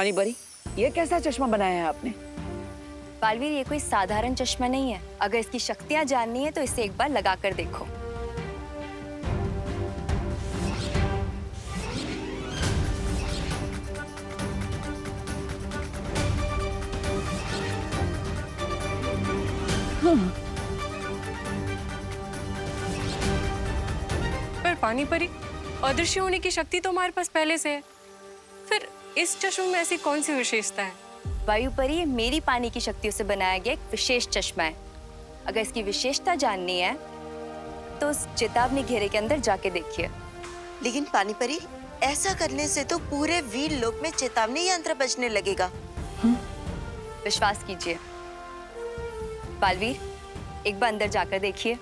पानी परी, ये कैसा चश्मा बनाया है आपने? बालवीर, ये कोई साधारण चश्मा नहीं है। अगर इसकी शक्तियां जाननी है तो इसे एक बार लगा कर देखो। पर पानी परी, अदृश्य होने की शक्ति तो हमारे पास पहले से है। फिर इस चश्मे में ऐसी कौन सी विशेषता है? वायु परी, ये मेरी पानी की शक्तियों से बनाया गया एक विशेष चश्मा है। अगर इसकी विशेषता जाननी है तो उस चेतावनी घेरे के अंदर जाके देखिए। लेकिन पानी परी, ऐसा करने से तो पूरे वीर लोक में चेतावनी यंत्र बजने लगेगा। विश्वास कीजिए बालवीर, एक बार अंदर जाकर देखिए।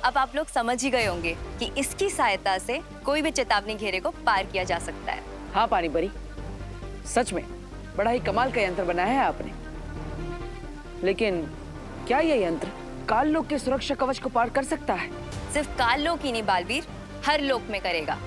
अब आप लोग समझ ही गए होंगे कि इसकी सहायता से कोई भी चेतावनी घेरे को पार किया जा सकता है। हाँ पानी परी, सच में बड़ा ही कमाल का यंत्र बनाया है आपने। लेकिन क्या ये यंत्र काल लोक के सुरक्षा कवच को पार कर सकता है? सिर्फ काल लोक ही नहीं बालवीर, हर लोक में करेगा।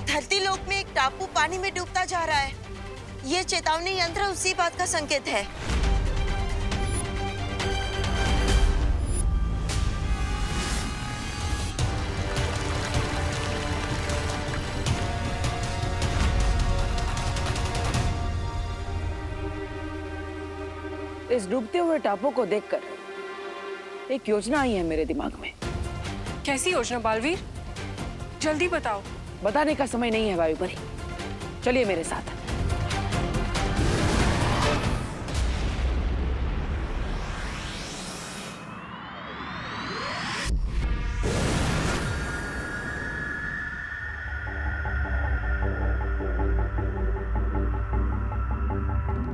धरती लोक में एक टापू पानी में डूबता जा रहा है। ये चेतावनी यंत्र उसी बात का संकेत है। इस डूबते हुए टापू को देखकर एक योजना आई है मेरे दिमाग में। कैसी योजना बालवीर? जल्दी बताओ। बताने का समय नहीं है वायु परी, चलिए मेरे साथ।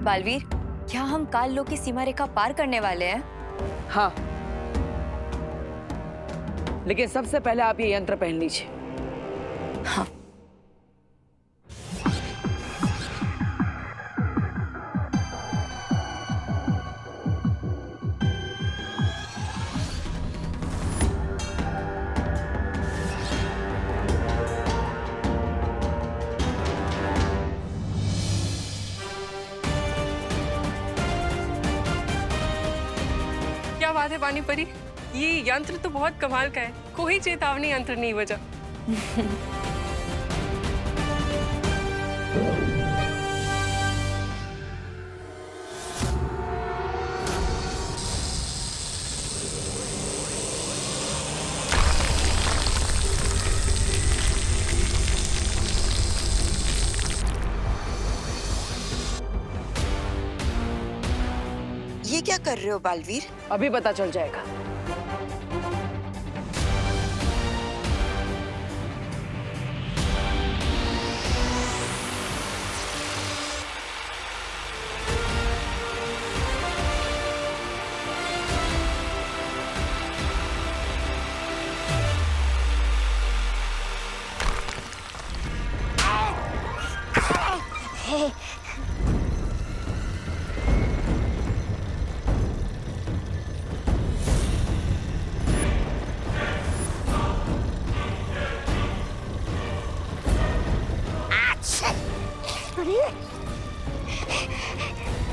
बालवीर, क्या हम काल लोक की सीमा रेखा पार करने वाले हैं? हाँ, लेकिन सबसे पहले आप ये यंत्र पहन लीजिए। हाँ। क्या बात है पानी परी, ये यंत्र तो बहुत कमाल का है। कोई चेतावनी यंत्र नहीं बजा। ये क्या कर रहे हो बालवीर? अभी पता चल जाएगा।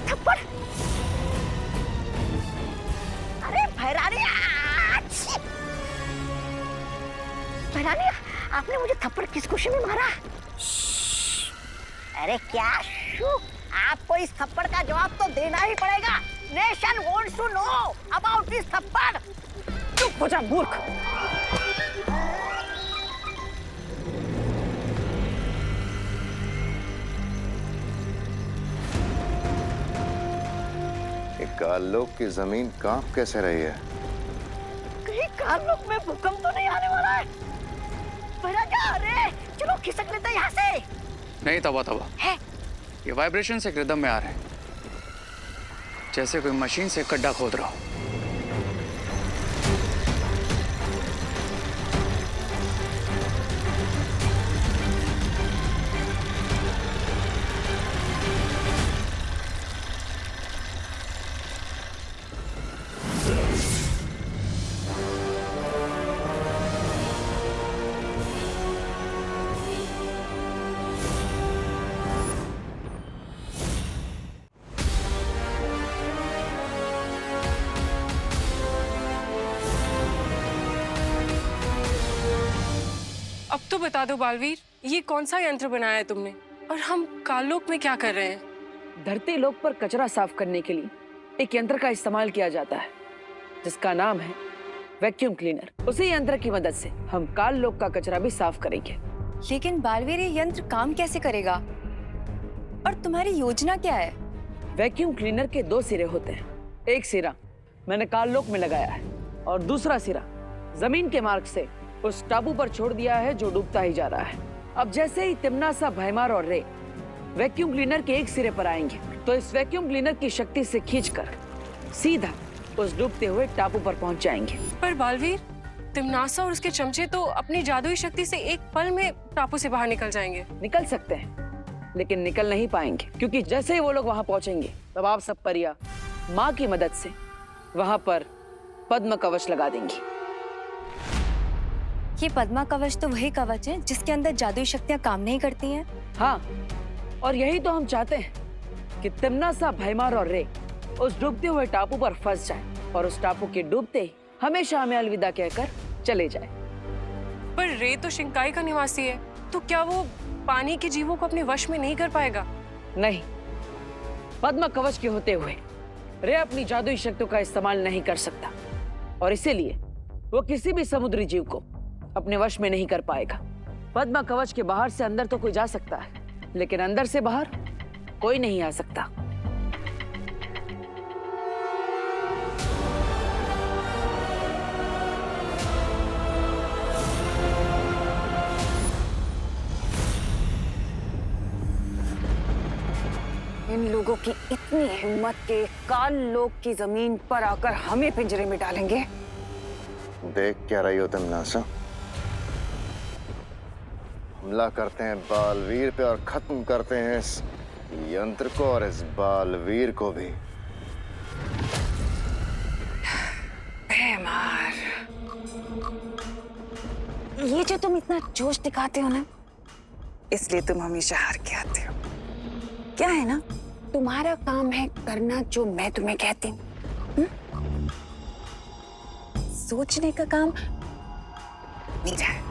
थप्पड़! अरे भैरानी! भैरानी, आपने मुझे थप्पड़ किस खुशी में मारा? अरे क्या शू? आपको इस थप्पड़ का जवाब तो देना ही पड़ेगा। Nation wants to know about this थप्पड़। चुप हो जा मूर्ख। काललोक की जमीन कांप कैसे रही है? कहीं काललोक में भूकंप तो नहीं आने वाला है? भैराजा, अरे चलो खिसक लेते हैं यहाँ से। नहीं तबा है? ये वाइब्रेशन से रिदम में आ रहे हैं, जैसे कोई मशीन से गड्ढा खोद रहा हो। अब तो बता दो बालवीर, ये कौन सा यंत्र बनाया है तुमने और हम काललोक में क्या कर रहे हैं? धरती लोक पर कचरा साफ करने के लिए एक यंत्र का इस्तेमाल किया जाता है जिसका नाम है वैक्यूम क्लीनर। उसी यंत्र की मदद से हम काल लोक का कचरा भी साफ करेंगे। लेकिन बालवीर, ये यंत्र काम कैसे करेगा और तुम्हारी योजना क्या है? वैक्यूम क्लीनर के 2 सिरे होते हैं। एक सिरा मैंने काल लोक में लगाया है और दूसरा सिरा जमीन के मार्ग से उस टापू पर छोड़ दिया है जो डूबता ही जा रहा है। अब जैसे ही तिम्नासा, भैमार और रे वैक्यूम क्लीनर के एक सिरे पर आएंगे तो इस वैक्यूम क्लीनर की शक्ति से खींचकर सीधा उस डूबते हुए टापू पर पहुंच जाएंगे। पर बालवीर, तिम्नासा और उसके चमचे तो अपनी जादुई शक्ति से एक पल में टापू से बाहर निकल जाएंगे। निकल सकते हैं लेकिन निकल नहीं पाएंगे, क्योंकि जैसे ही वो लोग वहां पहुंचेंगे तब आप सब परिया माँ की मदद से वहां पर पद्म कवच लगा देंगी। ये पद्मा कवच तो वही कवच है जिसके अंदर जादुई शक्तियां काम नहीं करती हैं। हाँ, और यही तो हम चाहते हैं कि तिम्नासा, भैमार और रे उस डूबते हुए टापू पर फंस जाए और उस टापू के डूबते ही हमेशा हमें अलविदा कहकर चले जाए। पर रे तो शिंकाई का निवासी है, तो क्या वो पानी के जीवों को अपने वश में नहीं कर पाएगा? नहीं, पद्म कवच के होते हुए रे अपनी जादुई शक्तियों का इस्तेमाल नहीं कर सकता और इसीलिए वो किसी भी समुद्री जीव को अपने वश में नहीं कर पाएगा। पद्म कवच के बाहर से अंदर तो कोई जा सकता है, लेकिन अंदर से बाहर कोई नहीं आ सकता। इन लोगों की इतनी हिम्मत के काल लोक की जमीन पर आकर हमें पिंजरे में डालेंगे। देख क्या रही हो तिम्नासा? हमला करते हैं बालवीर पे और खत्म करते हैं इस यंत्र को और इस बालवीर को भी। भैमार, ये जो तुम इतना जोश दिखाते हो ना, इसलिए तुम हमेशा हार के आते हो। क्या है ना, तुम्हारा काम है करना जो मैं तुम्हें कहती हूँ। सोचने का काम मेरा है।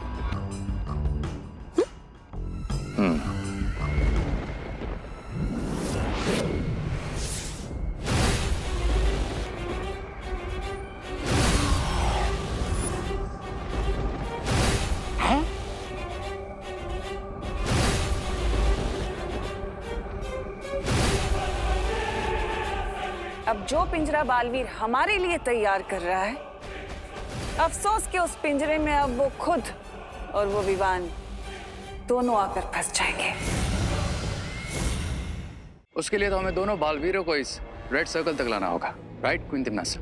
अब जो पिंजरा बालवीर हमारे लिए तैयार कर रहा है, अफसोस कि उस पिंजरे में अब वो खुद और वो विवान दोनों आकर फंस जाएंगे। उसके लिए तो हमें दोनों बालवीरों को इस रेड सर्कल तक लाना होगा, राइट क्वीन तिम्नासा?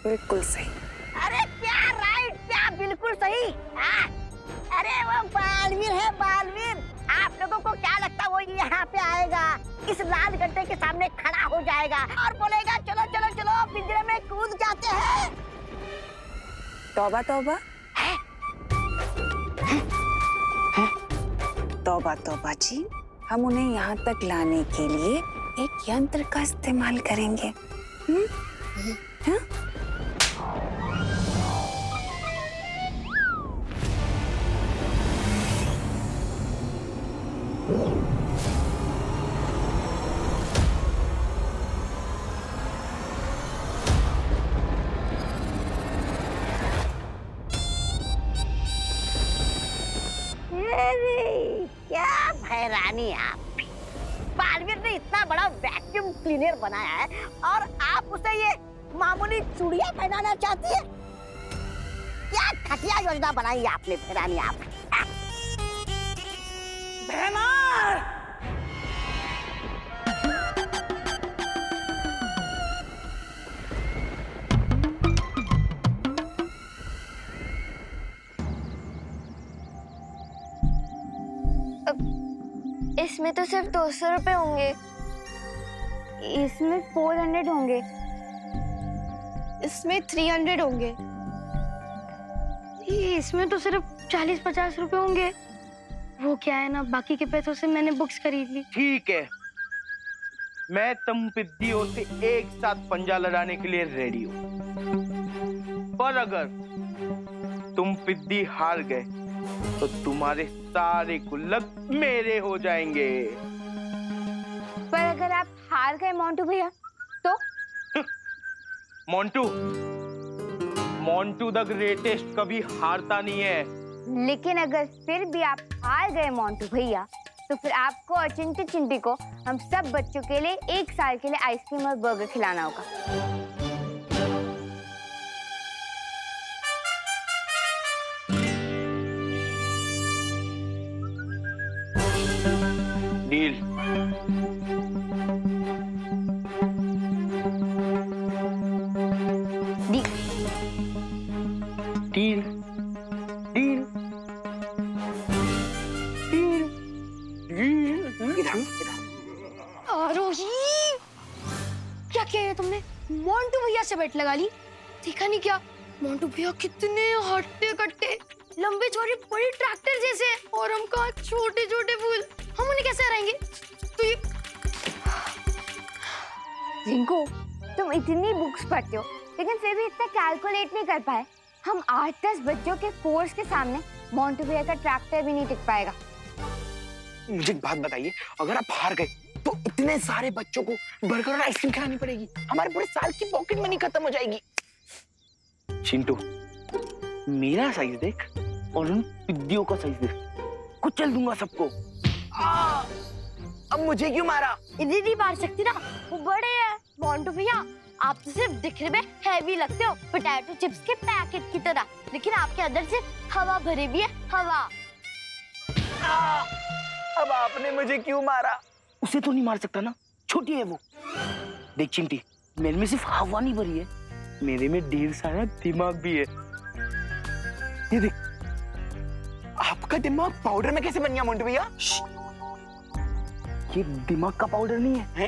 बिल्कुल सही। अरे क्या राइट, क्या बिल्कुल सही। अरे वो बालवीर है, बालवीर। आप लोगों को क्या लगता वो यहाँ पे आएगा, इस लाल गड्ढे के सामने खड़ा हो जाएगा और बोलेगा चलो चलो चलो पिंजरे में कूद जाते हैं? तौबा तौबा, तौबा तौबा जी, हम उन्हें यहाँ तक लाने के लिए एक यंत्र का इस्तेमाल करेंगे। हाँ? क्या भैरानी आप, बालवीर ने इतना बड़ा वैक्यूम क्लीनर बनाया है और आप उसे ये मामूली चूड़ियां पहनाना चाहती है? क्या घटिया योजना बनाई है आपने रानी आप। इसमें तो सिर्फ 200 रुपए होंगे, इसमें 400 होंगे, इसमें 300 होंगे, इसमें तो सिर्फ 40-50 रुपए होंगे। वो क्या है ना, बाकी के पैसों से मैंने बुक्स खरीद ली। ठीक है, मैं तुम पिद्दियों से एक साथ पंजा लड़ाने के लिए रेडी हूँ, पर अगर तुम पिद्दी हार गए तो तुम्हारे सारे गुल्लक मेरे हो जाएंगे। पर अगर आप हार गए मोंटू भैया तो? मोंटू द ग्रेटेस्ट कभी हारता नहीं है। लेकिन अगर फिर भी आप हार गए मोंटू भैया तो फिर आपको और चिंटी चिंटी को हम सब बच्चों के लिए 1 साल के लिए आइसक्रीम और बर्गर खिलाना होगा। डील। डील। डील। आरोही, क्या किया है तुमने? मोंटू भैया से बेट लगा ली? देखा नहीं क्या? मोंटू भैया कितने हट्टे कट्टे, लंबे चौड़े बड़े ट्रैक्टर जैसे, और हम कहाँ छोटे छोटे फूल, हम उन्हें कैसे हराएंगे? तो ये रिंकू, तुम इतनी बुक्स पढ़ते हो लेकिन फिर भी इतना कैलकुलेट नहीं कर पाए। हम 8-10 बच्चों के फोर्स के सामने मोंटू भैया का ट्रैक्टर भी नहीं टिक पाएगा। मुझे एक बात बताइए, अगर आप हार गए तो इतने सारे बच्चों को बर्गर और आइसक्रीम खिलानी पड़ेगी, हमारे पूरे साल की पॉकेट मनी खत्म हो जाएगी। चिंटू, मेरा साइज देख और उन पिद्दियों का साइज देख, कुचल दूंगा सबको। अब मुझे क्यों मारा? इन्हें नहीं मार सकती ना, वो बड़े हैं। मोंटू भैया, आप तो सिर्फ दिखने में हैवी लगते हो, पोटैटो चिप्स के पैकेट की तरह, लेकिन आपके अंदर से हवा भरी भी है, हवा। अब आपने मुझे क्यों मारा? उसे तो नहीं मार सकता ना, छोटी है वो। देख चिंटी, मेरे में सिर्फ हवा नहीं भरी है, मेरे में ढेर सारा दिमाग भी है। ये देख, आपका दिमाग पाउडर में कैसे बन गया मोंटू भैया? ये दिमाग का पाउडर नहीं है,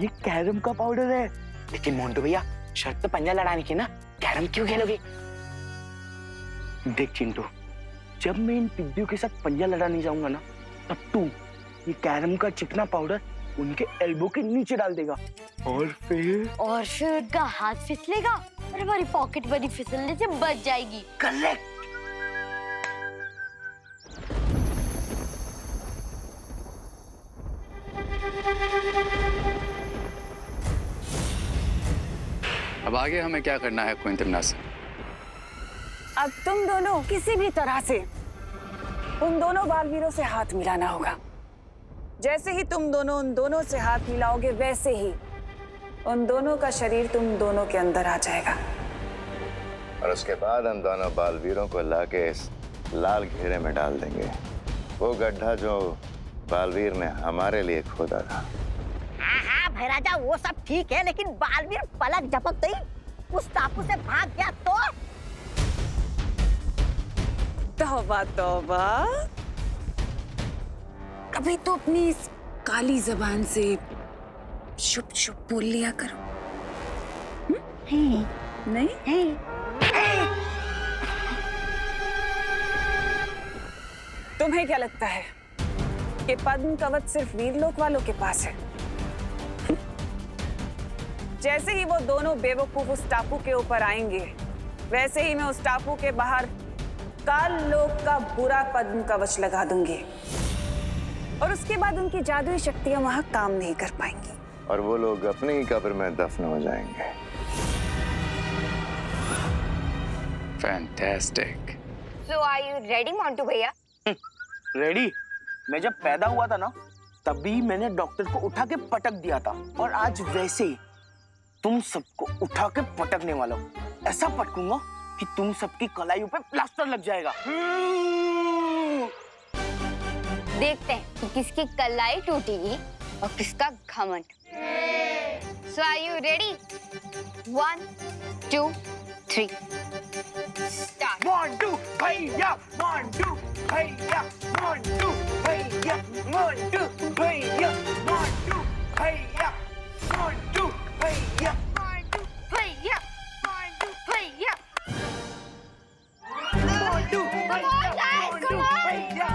ये कैरम का पाउडर है। लेकिन मोंटू भैया, शर्त तो पंजा लड़ाने की ना, कैरम क्यों खेलोगे? देख चिंटू, जब मैं इन पिद्दियों के साथ पंजा लड़ाने जाऊंगा ना, तब तू ये कैरम का चिकना पाउडर उनके एल्बो के नीचे डाल देगा और फिर उनका हाथ फिसलेगा और हमारी पॉकेट मनी फिसलने से बच जाएगी। करेक्ट। अब आगे हमें क्या करना है क्विंटमनास? अब तुम दोनों किसी भी तरह से उन दोनों बालवीरों से हाथ मिलाना होगा। जैसे ही तुम दोनों उन दोनों से हाथ मिलाओगे, वैसे ही उन दोनों का शरीर तुम दोनों के अंदर आ जाएगा। और उसके बाद हम दोनों बालवीरों को लाके इस लाल घेरे में डाल देंगे, वो गड्ढा जो बालवीर ने हमारे लिए खोदा था। हाँ भैराजा, वो सब ठीक है, लेकिन बालवीर पलक झपकते ही उस टापू से भाग गया तो? तौबा तौबा, कभी तो अपनी इस काली जबान से शुभ शुभ बोल लिया करो। नहीं? तुम्हें क्या लगता है कि पद्म कवच सिर्फ वीरलोक वालों के पास है? जैसे ही वो दोनों बेवकूफ उस टापू के ऊपर आएंगे, वैसे ही मैं उस टापू के बाहर काल लोक का बुरा पद्म कवच लगा दूंगी और उसके बाद उनकी जादुई शक्तियां वहां काम नहीं कर पाएंगी और वो लोग अपनी ही कब्र में दफन हो जाएंगे। Fantastic. So are you ready, Montu भैया? रेडी? मैं जब पैदा हुआ था ना, तभी मैंने डॉक्टर को उठा के पटक दिया था और आज वैसे ही तुम सबको उठा के पटकने वाला हूँ। ऐसा पटकूंगा कि तुम सबकी कलाइयों पे प्लास्टर लग जाएगा। देखते हैं कि किसकी कलाई टूटेगी और किसका घमंड। So are you ready? 1, 2, 3. Start. 1, 2, भैया 1, 2, भैया 1, 2, भैया 1, 2, भैया 1, 2, भैया 1, 2, भैया 1, 2, भैया 1, 2, भैया 1, 2, भैया 1, 2, भैया।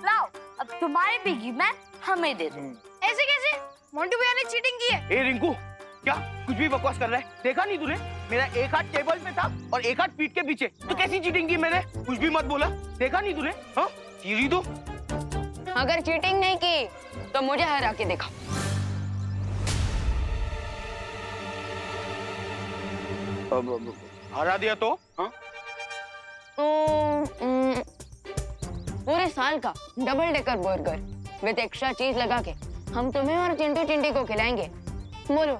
लाओ, अब तुम्हारी पिगी मैं हमें दे दो। ऐसे कैसे? मोंटू भैया ने चीटिंग की है। ए रिंकू, क्या कुछ भी बकवास कर रहा है? देखा नहीं तूने? मेरा एक हाथ टेबल पे था और एक हाथ पीठ के पीछे। तो कैसी चीटिंग की मैंने? कुछ भी मत बोला। देखा नहीं तूने? हाँ, सीरी दो। अगर चीटिंग नहीं की तो मुझे हरा के दिखा। हरा दिया तो? हाँ? पूरे साल का double decker burger with extra चीज लगा के हम तुम्हें और चिंटू चिंटी को खिलाएंगे। बोलो,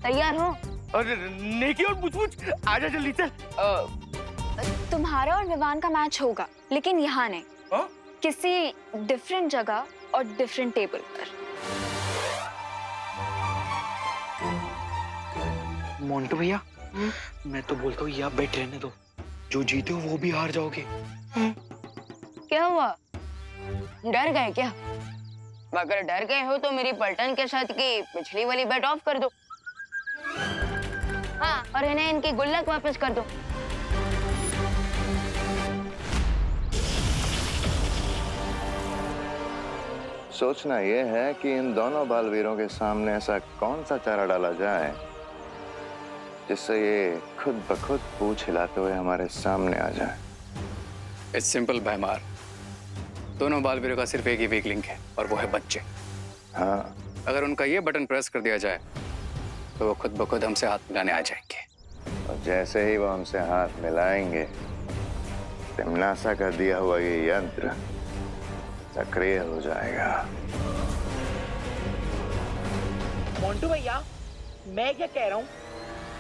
तैयार हो? अरे नेकी और पूछ आजा जल्दी चल। तुम्हारा और विवान का मैच होगा, लेकिन यहाँ नहीं। हाँ? किसी डिफरेंट जगह और डिफरेंट टेबल पर। मोंटू भैया, मैं तो बोलता हूँ यहाँ बैठ रहने दो। जो जीते हो वो भी हार जाओगे। क्या हुआ? डर गए क्या? अगर डर गए हो तो मेरी पलटन के साथ की पिछली वाली बेट ऑफ कर दो। हाँ, और इन्हें इनकी गुल्लक वापस कर दो। सोचना यह है कि इन दोनों बालवीरों के सामने ऐसा कौन सा चारा डाला जाए जिससे ये खुद ब खुद पूंछ हिलाते हुए हमारे सामने आ जाए। इट्स सिंपल भैमार। दोनों बालवीरों का सिर्फ एक ही वीक लिंक है और वो है बच्चे। हाँ, अगर उनका ये बटन प्रेस कर दिया जाए तो वो खुद ब खुद हमसे हाथ मिलाने आ जाएंगे। और जैसे ही वो हमसे हाथ मिलाएंगे, तिमनासा का दिया हुआ ये यंत्र सक्रिय हो जाएगा। मोंटू भैया, मैं क्या कह रहा हूँ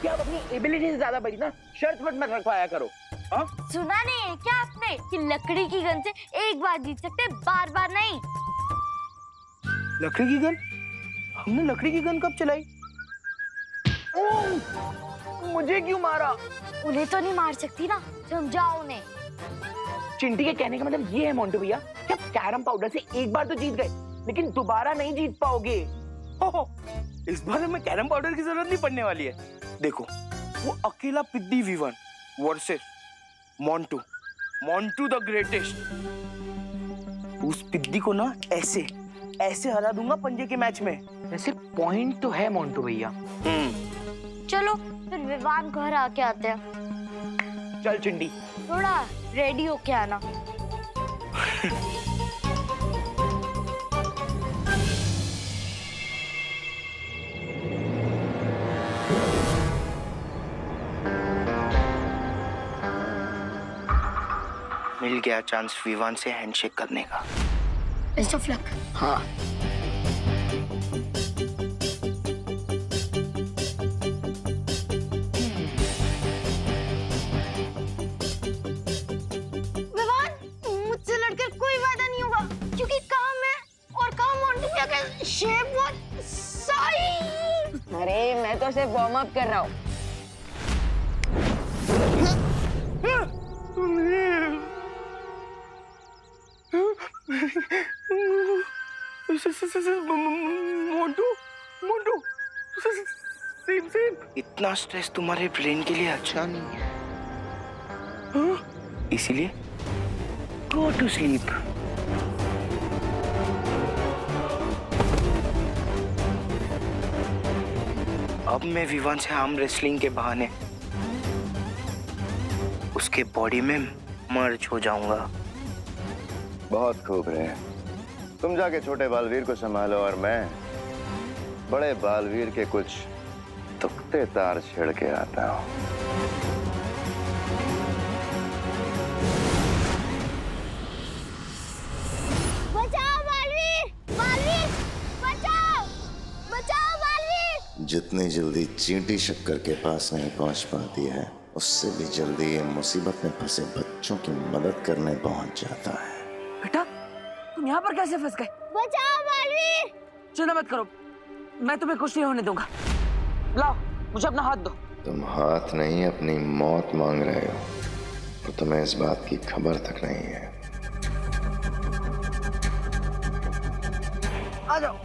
कि आप अपनी एबिलिटी से ज्यादा बड़ी ना शर्त मत रखवाया करो। हाँ? सुना नहीं है क्या आपने कि लकड़ी की गन से एक बार जीत सकते, बार बार नहीं। लकड़ी की गन? हमने लकड़ी की गन कब चलाई? मुझे क्यों मारा? उन्हें तो नहीं मार सकती ना, समझाओ उन्हें। चिंटी के कहने का मतलब ये है मोंटू भैया कि आप कैरम पाउडर से एक बार तो जीत गए, लेकिन दोबारा नहीं जीत पाओगे। इस बार हमें कैरम पाउडर की जरूरत नहीं पड़ने वाली है। देखो, वो अकेला पिद्दी Vivan versus Montu the greatest. उस पिद्दी को ना ऐसे हरा दूंगा पंजे के मैच में। वैसे पॉइंट तो है मोंटू भैया। चलो फिर विवान घर आके आते हैं। चल चिंटी। थोड़ा रेडी होके आना। मिल गया चांस विवान से हैंडशेक करने का। Best of luck. हाँ। विवान, मुझसे लड़कर कोई वादा नहीं होगा, क्योंकि काम है और काम मोंटू भैया का शेप बहुत सही। अरे मैं तो सिर्फ वार्म अप कर रहा हूँ। मोंटू सेम। इतना स्ट्रेस तुम्हारे ब्रेन के लिए अच्छा नहीं है। इसीलिए गो टू स्लीप। अब मैं विवान से आर्म रेसलिंग के बहाने उसके बॉडी में मर्ज हो जाऊंगा। बहुत खूब रहे। तुम जाके छोटे बालवीर को संभालो और मैं बड़े बालवीर के कुछ तुक्ते तार छेड़ के आता हूँ। बचाओ बालवीर, बालवीर, बचाओ, बचाओ बालवीर। जितनी जल्दी चींटी शक्कर के पास नहीं पहुंच पाती है, उससे भी जल्दी ये मुसीबत में फंसे बच्चों की मदद करने पहुंच जाता है। बेटा तुम यहाँ पर कैसे फंस गए? बचाओ बालवीर। चिंता मत करो, मैं तुम्हें कुछ नहीं होने दूंगा। लाओ मुझे अपना हाथ दो। तुम हाथ नहीं अपनी मौत मांग रहे हो, तो तुम्हें इस बात की खबर तक नहीं है। आ जाओ।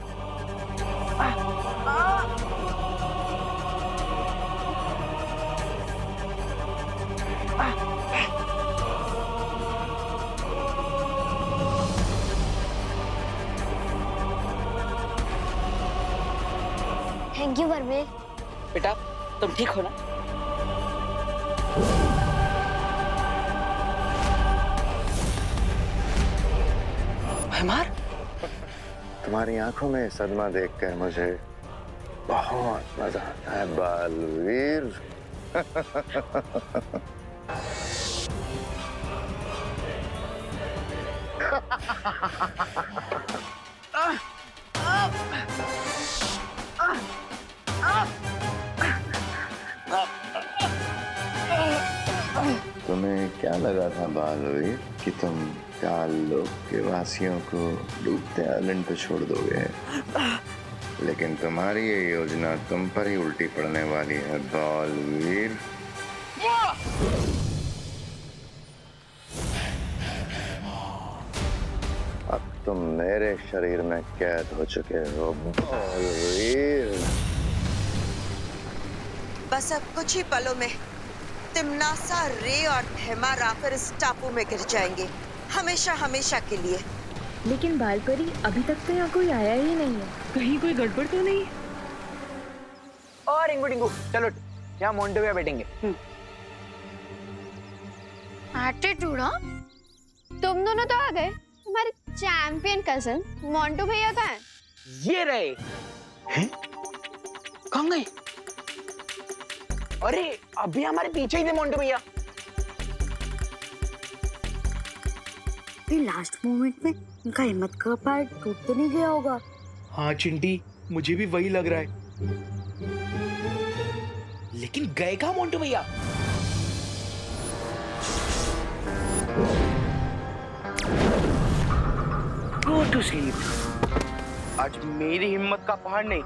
Thank you Balveer. बेटा तुम ठीक हो ना? मार तुम्हारी आंखों में सदमा देखकर मुझे बहुत मजा आता है बालवीर। तुम्हें क्या लगा था बालवीर कि तुम काल लोक के वासियों को डूबते आइलैंड पे छोड़ दोगे, लेकिन तुम्हारी ये योजना तुम पर ही उल्टी पड़ने वाली है बालवीर। अब तुम मेरे शरीर में कैद हो चुके हो बालवीर। बस अब कुछ ही पलों में तिमनासा, रे और धैमार आकर इस टापू में गिर जाएंगे, हमेशा हमेशा के लिए। लेकिन बालपरी अभी तक तो यहाँ कोई आया ही नहीं है। कहीं कोई गड़बड़ तो नहीं? और रिंगू टिंगू चलो यहाँ मोंटू भैया बैठेंगे। एटीट्यूड, हाँ? तुम दोनों तो आ गए, तुम्हारे चैंपियन कजन मोंटू भैया कहाँ हैं? ये रहे। हैं? कहाँ गए? अरे अभी हमारे पीछे ही थे मोंटू भैया। लास्ट मोमेंट में उनका हिम्मत का पैर टूट तो नहीं गया होगा? हाँ चिंटी, मुझे भी वही लग रहा है। लेकिन गए कहाँ मोंटू भैया? Go to sleep। आज मेरी हिम्मत का पहाड़ नहीं,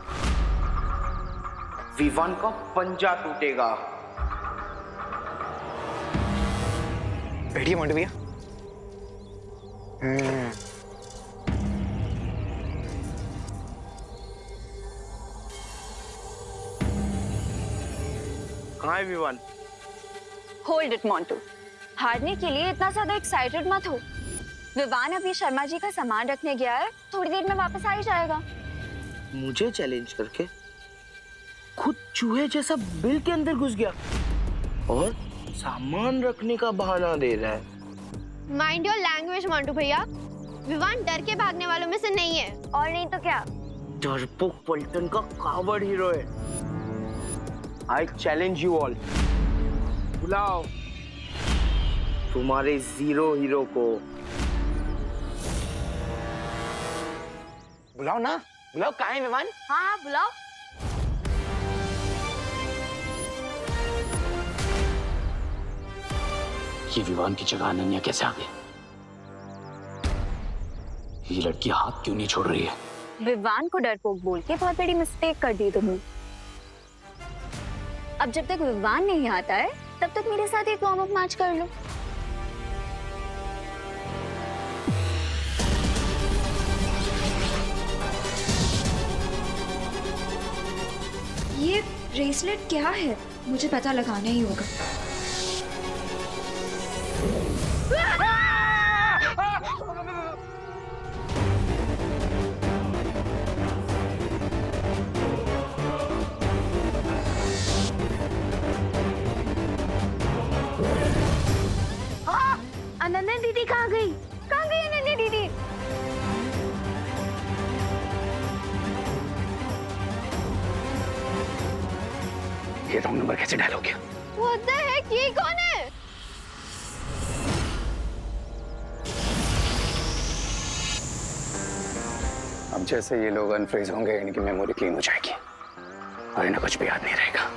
विवान का पंजा टूटेगा। बैठिए मोंटू भैया। कहाँ है विवान? होल्ड इट मोंटू, हारने के लिए इतना ज्यादा एक्साइटेड मत हो। विवान अभी शर्मा जी का सामान रखने गया है, थोड़ी देर में वापस आ ही जाएगा। मुझे चैलेंज करके खुद चूहे जैसा बिल के अंदर घुस गया और सामान रखने का बहाना दे रहा है। माइंड योर लैंग्वेज मोंटू भैया, विवान डर के भागने वालों में से नहीं है। और नहीं तो क्या? डरपोक पलटन का कावड़ हीरो है। आई चैलेंज यू ऑल, बुलाओ तुम्हारे जीरो हीरो को। बुलाओ ना, बुलाओ। कहाँ है विवान? हाँ बुलाओ। ये विवान की जगह अनन्या कैसे आ गई? ये लड़की हाथ क्यों नहीं छोड़ रही है? विवान को डरपोक बोल के बहुत बड़ी मिस्टेक कर दी तुमने। अब जब तक विवान नहीं आता है तब तक मेरे साथ एक वार्म अप मैच कर लो। ये ब्रेसलेट क्या है? मुझे पता लगाना ही होगा। अनन्या दीदी कहाँ गई? कहाँ गई अनन्या दीदी? ये रॉन्ग नंबर कैसे डायल हो गया? What the heck? ये कौन है? अब जैसे ये लोग अनफ्रीज होंगे इनकी मेमोरी क्लीन हो जाएगी और इन्हें कुछ भी याद नहीं रहेगा।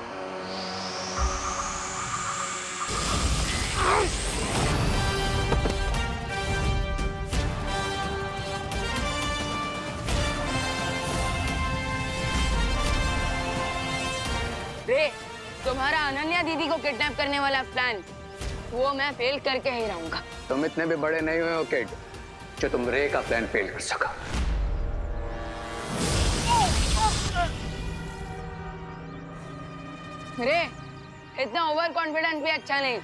रे, तुम्हारा अनन्या दीदी को किडनैप करने वाला प्लान वो मैं फेल करके ही रहूंगा। तुम इतने भी बड़े नहीं हुए हो किड जो तुम रे का प्लान फेल कर सका। रे, इतना ओवर कॉन्फिडेंस भी अच्छा नहीं।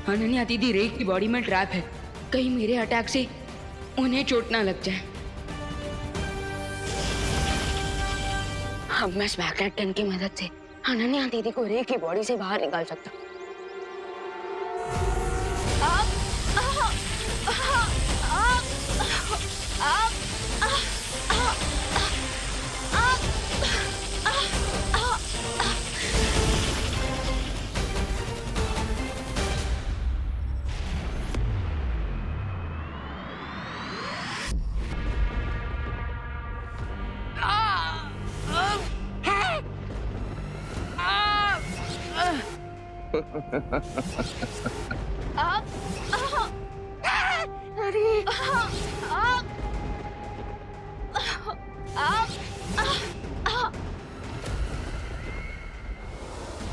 अनन्या दीदी रे की बॉडी में ट्रैप है, कहीं मेरे अटैक से उन्हें चोट ना लग जाए। अब मैं इस मैग्नेट गन की मदद से अनन्या दीदी को रे की बॉडी से बाहर निकाल सकता हूँ।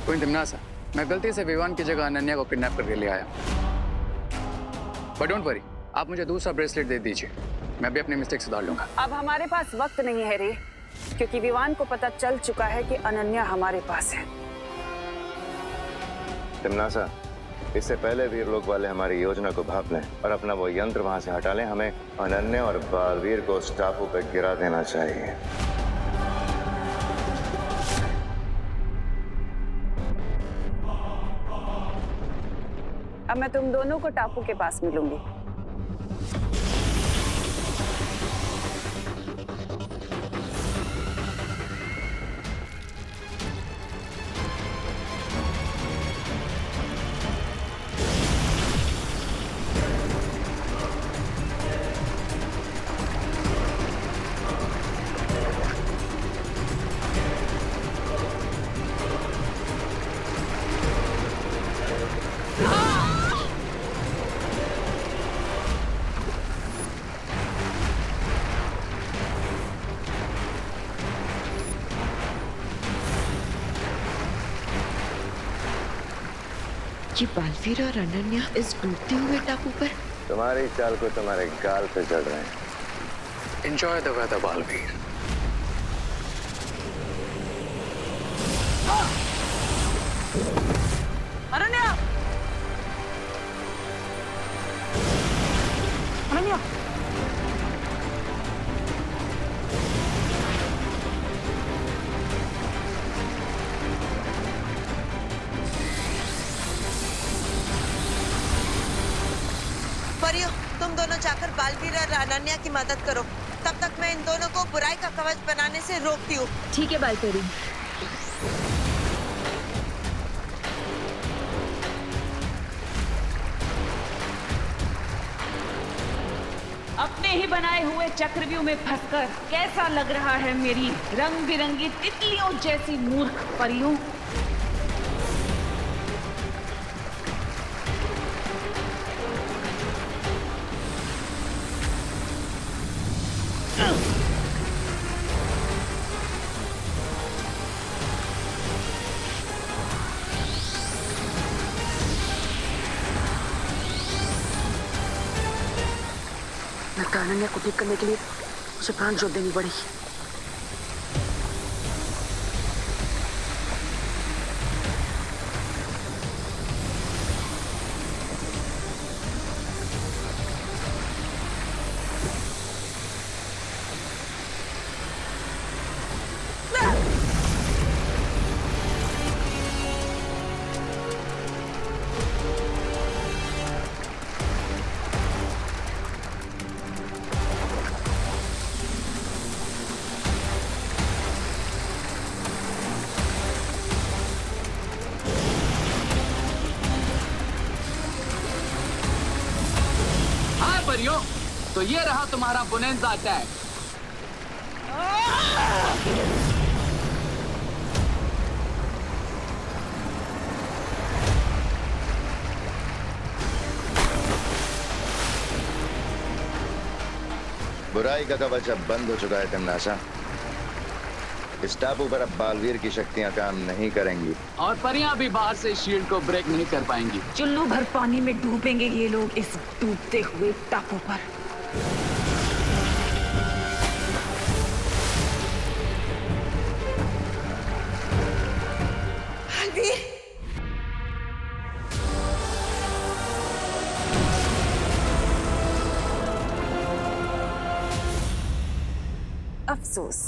क्वीन तिम्नासा, मैं गलती से विवान की जगह अनन्या को किडनैप करके ले आया। बट डोंट वरी, आप मुझे दूसरा ब्रेसलेट दे दीजिए, मैं भी अपनी मिस्टेक सुधार लूंगा। अब हमारे पास वक्त नहीं है रे, क्योंकि विवान को पता चल चुका है कि अनन्या हमारे पास है। तिम्नासा, इससे पहले वीर लोग वाले हमारी योजना को भाप लें और अपना वो यंत्र वहां से हटा लें, हमें अनन्या और बालवीर को उस टापू पर गिरा देना चाहिए। अब मैं तुम दोनों को टापू के पास मिलूंगी। ये बालवीर और अनन्या इस डूबते हुए टापू पर तुम्हारी चाल को तुम्हारे गाल पे चढ़ रहे हैं। Enjoy the weather Balveer. Ananya! Ananya! परियो, तुम दोनों जाकर बालवीर और अनन्या की मदद करो। तब तक मैं इन दोनों को बुराई का कवच बनाने से रोकती हूँ। ठीक है बालपरी। अपने ही बनाए हुए चक्रव्यूह में फंसकर कैसा लग रहा है मेरी रंग बिरंगी तितलियों जैसी मूर्ख परियों? लगता है अनन्या को ठीक करने के लिए उसे प्राण जोत देनी पड़ेगी। तो ये रहा तुम्हारा बोनेंजा अटैक। बुराई का कवच अब बंद हो चुका है तिमनासा। इस टापू पर अब बालवीर की शक्तियां काम नहीं करेंगी और परियां भी बाहर से शील्ड को ब्रेक नहीं कर पाएंगी। चुल्लू भर पानी में डूबेंगे ये लोग इस डूबते हुए टापू पर। अफसोस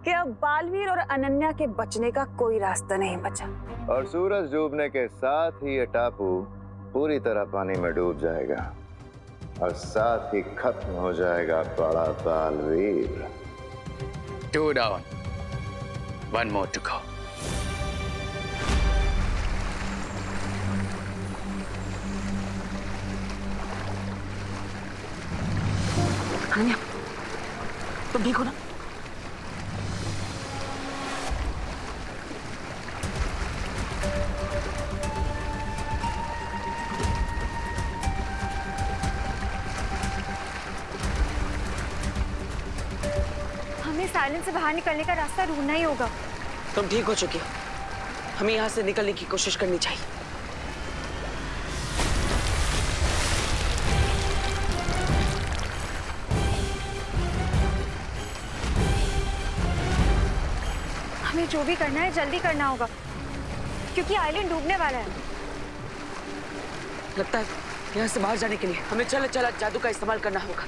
कि अब बालवीर और अनन्या के बचने का कोई रास्ता नहीं बचा। और सूरज डूबने के साथ ही ये टापू पूरी तरह पानी में डूब जाएगा और साथ ही खत्म हो जाएगा बड़ा Baalveer. 2 down, 1 more to go. Ananya, तुम ठीक हो ना? हमें साइलेंस से बाहर निकलने का रास्ता ढूंढना ही होगा। तुम ठीक हो चुकी हो, हमें यहाँ से निकलने की कोशिश करनी चाहिए। हमें जो भी करना है जल्दी करना होगा क्योंकि आइलैंड डूबने वाला है। लगता है यहाँ से बाहर जाने के लिए हमें चला चला जादू का इस्तेमाल करना होगा।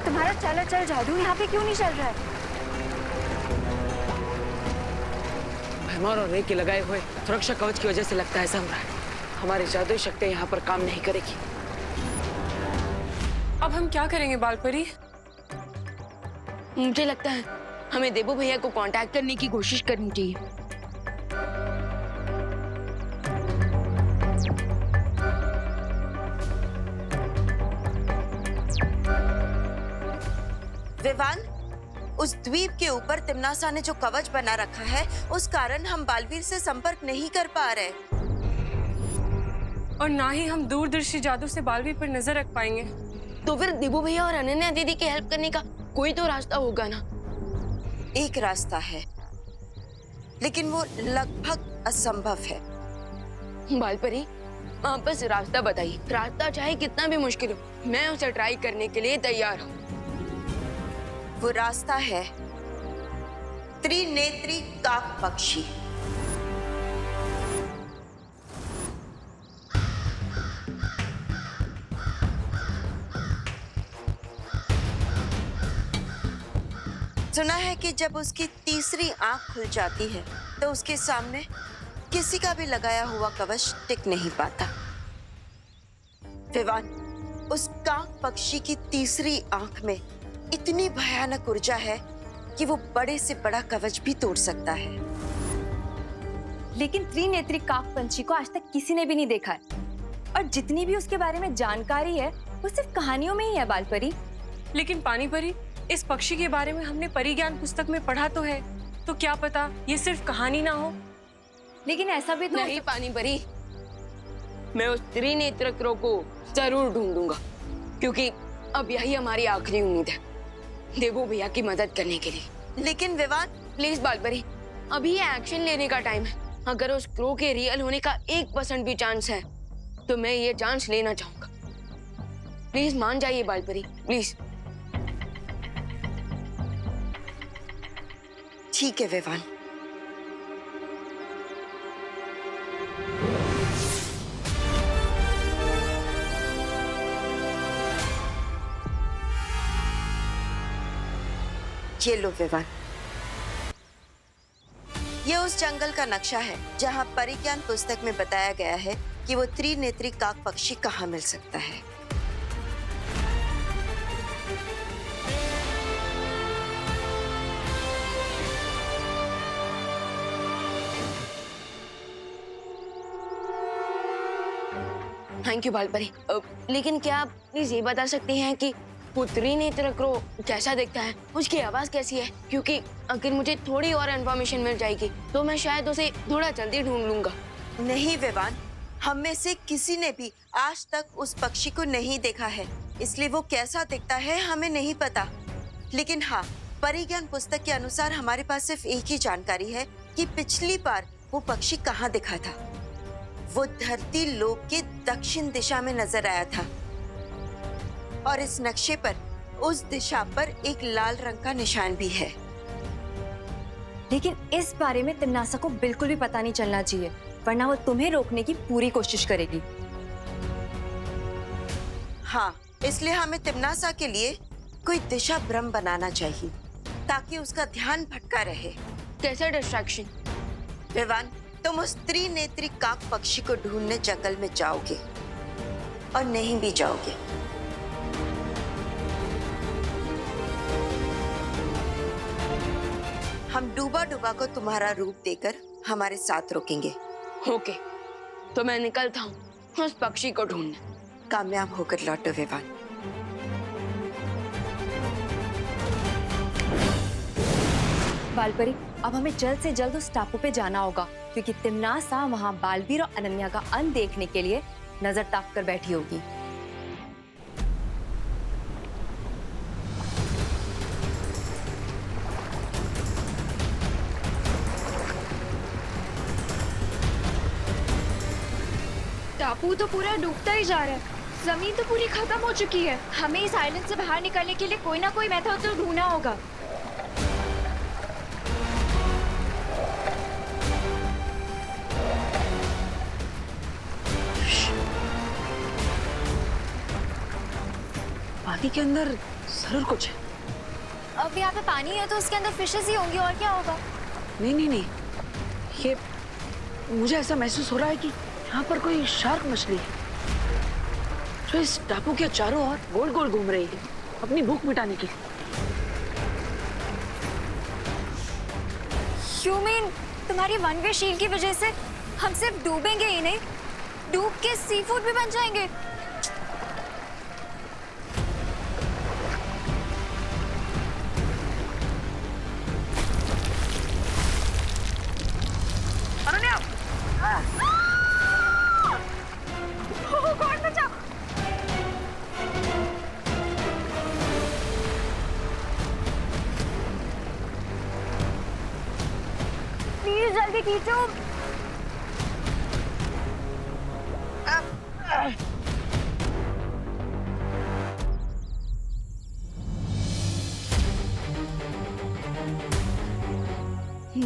तुम्हारा चला चल जादू यहाँ पे क्यों नहीं चल रहा है? भैमार और रे के लगाए हुए सुरक्षा कवच की वजह से लगता है ऐसा हो रहा है। हमारी जादुई शक्तियां यहाँ पर काम नहीं करेगी। अब हम क्या करेंगे बालपरी? मुझे लगता है हमें देबू भैया को कांटेक्ट करने की कोशिश करनी चाहिए। विवान, उस द्वीप के ऊपर तिमनासा ने जो कवच बना रखा है उस कारण हम बालवीर से संपर्क नहीं कर पा रहे और ना ही हम दूरदर्शी जादू से बालवीर पर नजर रख पाएंगे। तो फिर देबू भैया और अनन्या दीदी की हेल्प करने का कोई तो रास्ता होगा ना? एक रास्ता है लेकिन वो लगभग असंभव है। बालपरी, आप बस रास्ता बताइए। रास्ता चाहे कितना भी मुश्किल हो, मैं उसे ट्राई करने के लिए तैयार हूँ। वो रास्ता है त्रिनेत्री काक पक्षी। सुना है कि जब उसकी तीसरी आंख खुल जाती है तो उसके सामने किसी का भी लगाया हुआ कवच टिक नहीं पाता। विवान, उस काक पक्षी की तीसरी आंख में इतनी भयानक ऊर्जा है कि वो बड़े से बड़ा कवच भी तोड़ सकता है। लेकिन त्रिनेत्री काक पंछी को आज तक किसी ने भी नहीं देखा है और जितनी भी उसके बारे में जानकारी है वो सिर्फ कहानियों में ही है बालपरी। लेकिन पानी परी, इस पक्षी के बारे में हमने परिज्ञान पुस्तक में पढ़ा तो है, तो क्या पता ये सिर्फ कहानी ना हो। लेकिन ऐसा भी तो नहीं पानी परी, मैं उस त्रिनेत्र को जरूर ढूंढूंगा क्योंकि अब यही हमारी आखिरी उम्मीद है देबू भैया की मदद करने के लिए। लेकिन विवान, प्लीज बालपरी, अभी ये एक्शन लेने का टाइम है। अगर उस क्रो के रियल होने का 1% भी चांस है तो मैं ये चांस लेना चाहूंगा। प्लीज मान जाइए बालपरी, प्लीज। ठीक है विवान। ये लो विवान, ये उस जंगल का नक्शा है जहां परिज्ञान पुस्तक में बताया गया है कि वो त्रिनेत्री काक पक्षी कहाँ मिल सकता है। Thank you Baalpari. लेकिन क्या आप प्लीज ये बता सकती हैं कि पुत्री नेत्र क्रो कैसा दिखता है, उसकी आवाज कैसी है? क्योंकि अगर मुझे थोड़ी और इन्फॉर्मेशन मिल जाएगी तो मैं शायद उसे थोड़ा जल्दी ढूंढ लूंगा। नहीं विवान, हम में से किसी ने भी आज तक उस पक्षी को नहीं देखा है, इसलिए वो कैसा दिखता है हमें नहीं पता। लेकिन हाँ, परिज्ञान पुस्तक के अनुसार हमारे पास सिर्फ एक ही जानकारी है कि पिछली बार वो पक्षी कहाँ दिखा था। वो धरती लोक के दक्षिण दिशा में नजर आया था और इस नक्शे पर उस दिशा पर एक लाल रंग का निशान भी है। लेकिन इस बारे में तिम्नासा को बिल्कुल भी पता नहीं चलना चाहिए, वरना वो तुम्हें रोकने की पूरी कोशिश करेगी। हाँ, इसलिए हमें तिम्नासा के लिए कोई दिशा भ्रम बनाना चाहिए ताकि उसका ध्यान भटका रहे। कैसा डिस्ट्रैक्शन? विवान, तुम उस त्रिनेत्री काक पक्षी को ढूंढने जंगल में जाओगे और नहीं भी जाओगे। हम डूबा डूबा को तुम्हारा रूप देकर हमारे साथ रोकेंगे। ओके, तो मैं निकलता हूँ उस पक्षी को ढूंढने। कामयाब होकर लौटो विवान। बालपरी, अब हमें जल्द से जल्द उस टापू पे जाना होगा, क्योंकि तिम्नासा वहाँ बालवीर और अनन्या का अंत देखने के लिए नजर ताक कर बैठी होगी। टापू तो पूरा डूबता ही जा रहा है, जमीन तो पूरी खत्म हो चुकी है। हमें इस आइलैंड से बाहर निकलने के लिए कोई ना कोई मेथड तो ढूंढना होगा। पानी के अंदर जरूर कुछ है। अब यहाँ पे पानी है तो उसके अंदर फिशेस ही होंगी, और क्या होगा? नहीं नहीं नहीं, ये मुझे ऐसा महसूस हो रहा है कि यहाँ पर कोई शार्क मछली है जो इस टापू के चारों ओर गोल गोल घूम रही है अपनी भूख मिटाने के लिए। You mean तुम्हारी वन वे शील की वजह से हम सिर्फ डूबेंगे ही नहीं, डूब के सी फूड भी बन जाएंगे? अनन्या! कौन बचा? प्लीज जल्दी खींचो।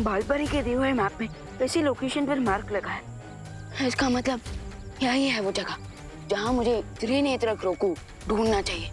बालपरी के दिए हुए मैप में इसी लोकेशन पर मार्क लगा है। इसका मतलब यही है वो जगह जहाँ मुझे त्रिनेत्र क्रो को ढूंढना चाहिए।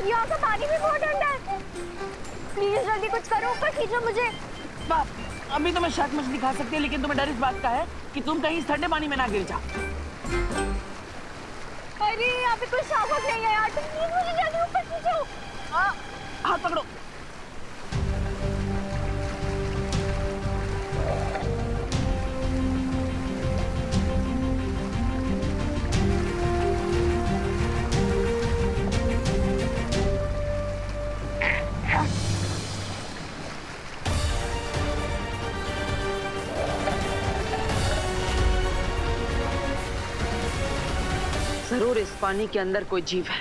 यहाँ का पानी भी बहुत ठंडा है। प्लीज जल्दी कुछ करो, ऊपर खींचो मुझे। बाप, अभी तो मैं शार्क मछली खा सकती है, लेकिन तुम्हें डर इस बात का है कि तुम कहीं इस ठंडे पानी में ना गिर जाओ। अरे यहाँ पे कोई शार्क नहीं है यार, तुम प्लीज मुझे जल्दी ऊपर खींचो। हाथ पकड़ो। जरूर इस पानी के अंदर कोई जीव है।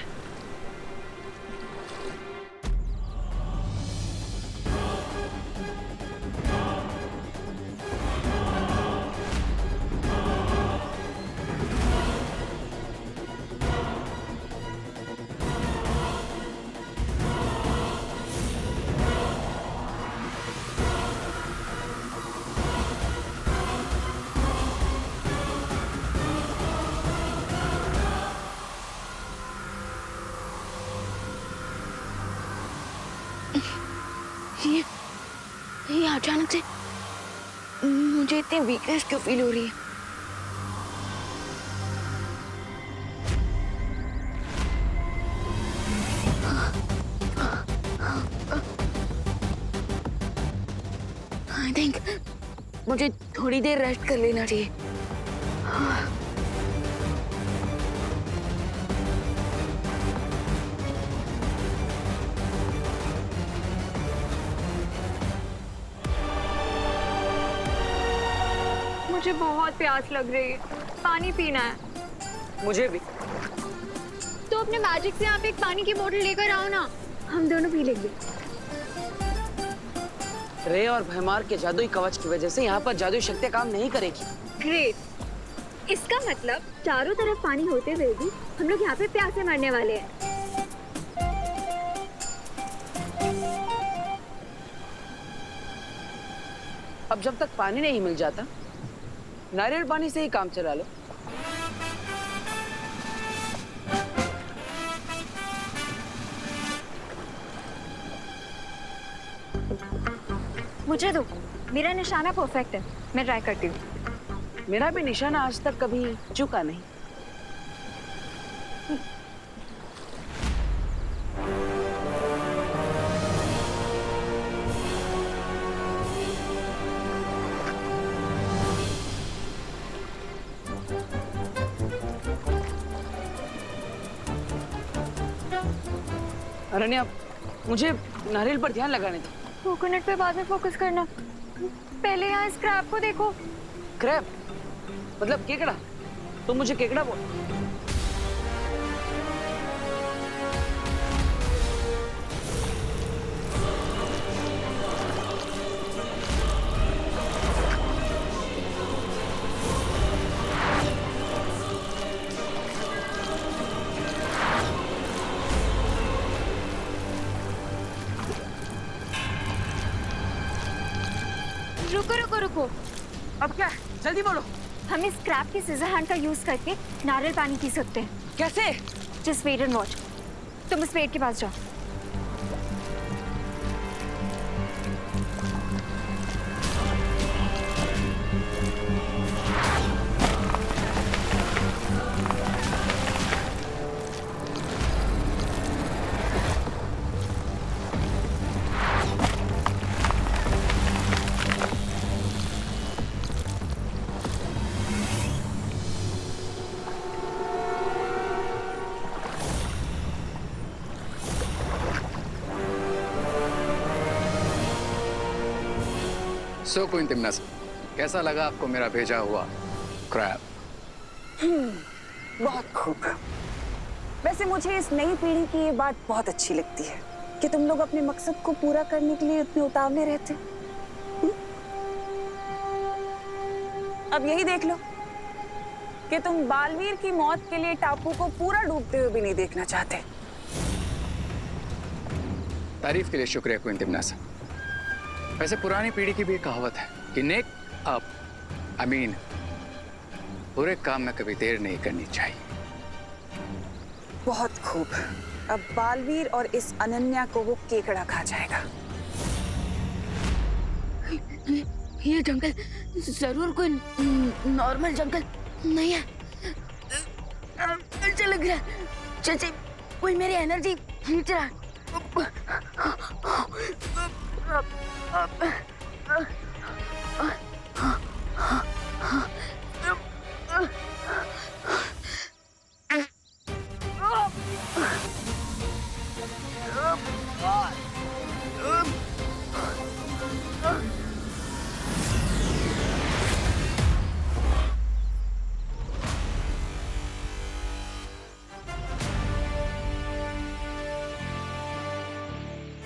ये अचानक से मुझे इतनी वीकनेस क्यों फील हो रही है? आई थिंक मुझे थोड़ी देर रेस्ट कर लेना चाहिए। मुझे बहुत प्यास लग रही है, पानी पीना है। मुझे भी। तो अपने मैजिक से आप एक पानी की बोतल लेकर आओ ना, हम दोनों पी लेंगे। रे और भैमार के जादुई कवच की वजह से यहाँ पर जादुई शक्तियाँ काम नहीं करेगी। ग्रेट। इसका मतलब चारों तरफ पानी होते हुए भी हम लोग यहाँ पे प्यासे मरने वाले हैं। अब जब तक पानी नहीं मिल जाता, नारियल पानी से ही काम चला लो। मुझे दो, मेरा निशाना परफेक्ट है, मैं ट्राई करती हूँ। मेरा भी निशाना आज तक कभी चूका नहीं। अरण्या, मुझे नारियल पर ध्यान लगाने दो। कोकोनट पे बाद में फोकस करना, पहले यहाँ इस क्रैब को देखो। क्रैब मतलब केकड़ा? तुम मुझे केकड़ा बोल। रुको रुको रुको, अब क्या? जल्दी बोलो। हम इस क्रैब के सीजर हैंड का यूज करके नारियल पानी पी सकते हैं। कैसे? Just wait and watch. तुम उस पेड़ के पास जाओ। सो क्वीन तिम्नासा, कैसा लगा आपको मेरा भेजा हुआ क्रैब? बहुत खूब। वैसे मुझे इस नई पीढ़ी की ये बात बहुत अच्छी लगती है कि तुम लोग अपने मकसद को पूरा करने के लिए इतने उतावले रहते। अब यही देख लो कि तुम बालवीर की मौत के लिए टापू को पूरा डूबते हुए भी नहीं देखना चाहते। तारीफ के लिए शुक्रिया क्वीन तिम्नासा। वैसे पुरानी पीढ़ी की भी एक कहावत है कि नेक अप बुरे काम में कभी देर नहीं करनी चाहिए। बहुत खूब। अब बालवीर और इस अनन्या को वो केकड़ा खा जाएगा। ये जंगल जरूर कोई नॉर्मल जंगल नहीं है। अच्छा लग रहा है, जैसे कोई मेरी एनर्जी खींच रहा है।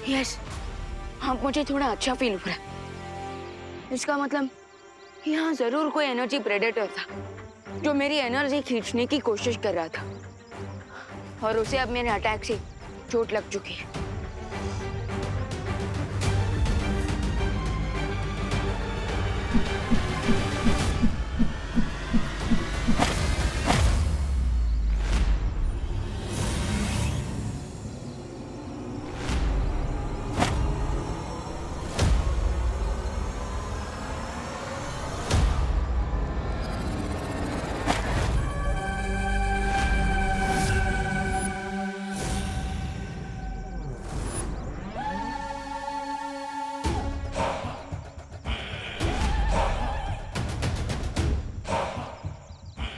यस, हाँ मुझे थोड़ा अच्छा फील हो रहा है। इसका मतलब यहाँ जरूर कोई एनर्जी प्रेडेटर था जो मेरी एनर्जी खींचने की कोशिश कर रहा था और उसे अब मेरे अटैक से चोट लग चुकी है।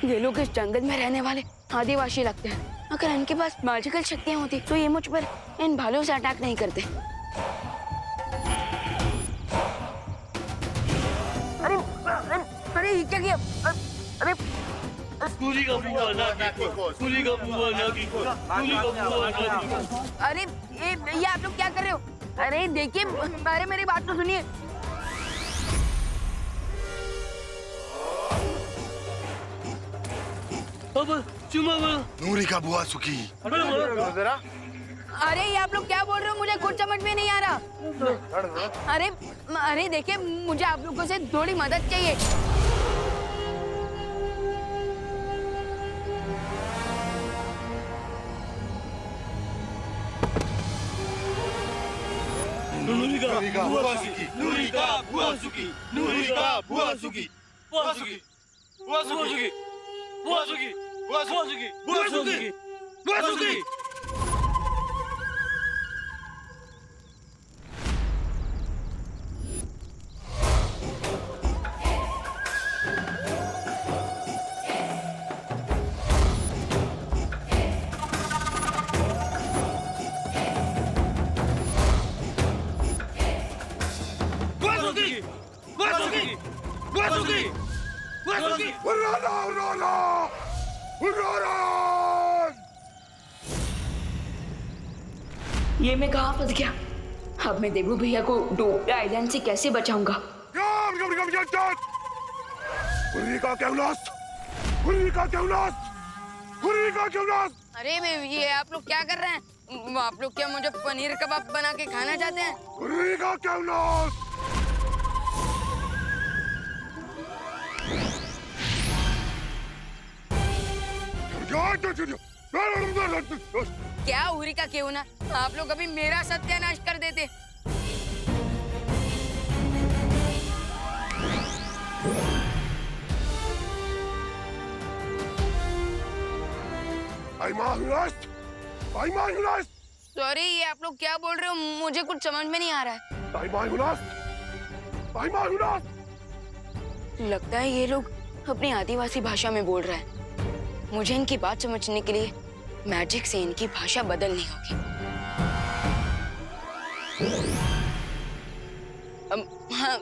ये लोग इस जंगल में रहने वाले आदिवासी लगते हैं। अगर इनके पास मैजिकल शक्तियाँ होती तो ये मुझ पर इन भालू से अटैक नहीं करते। अरे अरे अरे ये क्या किया? अरे अरे ये आप लोग क्या कर रहे हो? अरे देखिए, अरे मेरी बात तो सुनिए। नूरी का बुआ सुखी। अरे ये आप लोग क्या बोल रहे हो? मुझे कुछ समझ में नहीं आ रहा। अरे अरे देखिए, मुझे आप लोगों से थोड़ी मदद चाहिए। नूरी का बुआ सुखी। नूरी का बुआ सुखी। नूरी का बुआ सुखी। बुआ सुखी। बुआ सुखी। बुआ सुखी। बुआ सुखी। बुआ सुखी। बुआ सुखी। ये मैं कहाँ फंस गया? अब मैं देवू भैया को डोबे आइलैंड से कैसे बचाऊंगा? अरे ये आप लोग क्या कर रहे हैं? आप लोग क्या मुझे पनीर कबाब बना के खाना चाहते हैं? क्या उरी का क्यों ना? आप लोग अभी मेरा सत्यानाश कर देते। सॉरी, ये आप लोग क्या बोल रहे हो? मुझे कुछ समझ में नहीं आ रहा है। लगता है ये लोग अपनी आदिवासी भाषा में बोल रहे हैं। मुझे इनकी बात समझने के लिए मैजिक से इनकी भाषा बदलनी होगी। हाँ,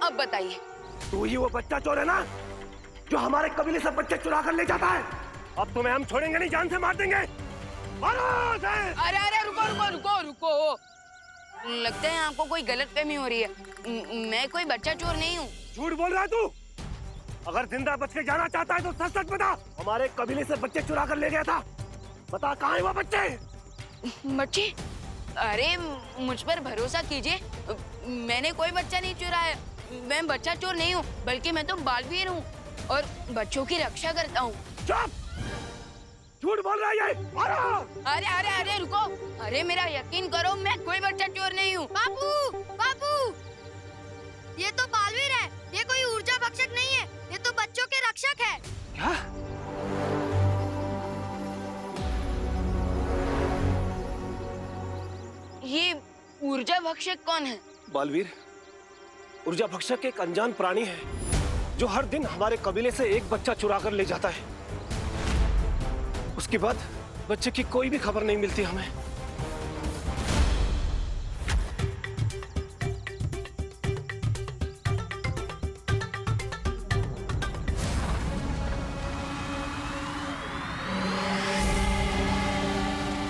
अब बताइए। तू ही वो बच्चा चोर है ना, जो हमारे कबीले से बच्चे चुरा कर ले जाता है? अब तुम्हें हम छोड़ेंगे नहीं, जान से मार देंगे। अरे अरे रुको रुको रुको रुको। लगता है आपको कोई गलतफहमी हो रही है। मैं कोई बच्चा चोर नहीं हूँ। झूठ बोल रहा है तू? अगर जिंदा बच के जाना चाहता है तो सच सच बता। हमारे कबीले से बच्चे चुरा कर ले गया था। बता कहाँ है वो बच्चे? बच्चे? अरे मुझ पर भरोसा कीजिए, मैंने कोई बच्चा नहीं चुराया। मैं बच्चा चोर नहीं हूँ, बल्कि मैं तो बालवीर हूँ और बच्चों की रक्षा करता हूँ। चुप! झूठ बोल रहा है ये। अरे अरे अरे रुको। अरे मेरा यकीन करो, मैं कोई बच्चा चोर नहीं हूँ। बापू बापू, ये तो बालवीर है, ये कोई ऊर्जा भक्षक नहीं है, ये तो बच्चों के रक्षक है। क्या? ये ऊर्जा भक्षक कौन है? बालवीर ऊर्जा भक्षक एक अनजान प्राणी है जो हर दिन हमारे कबीले से एक बच्चा चुरा कर ले जाता है। उसके बाद बच्चे की कोई भी खबर नहीं मिलती हमें।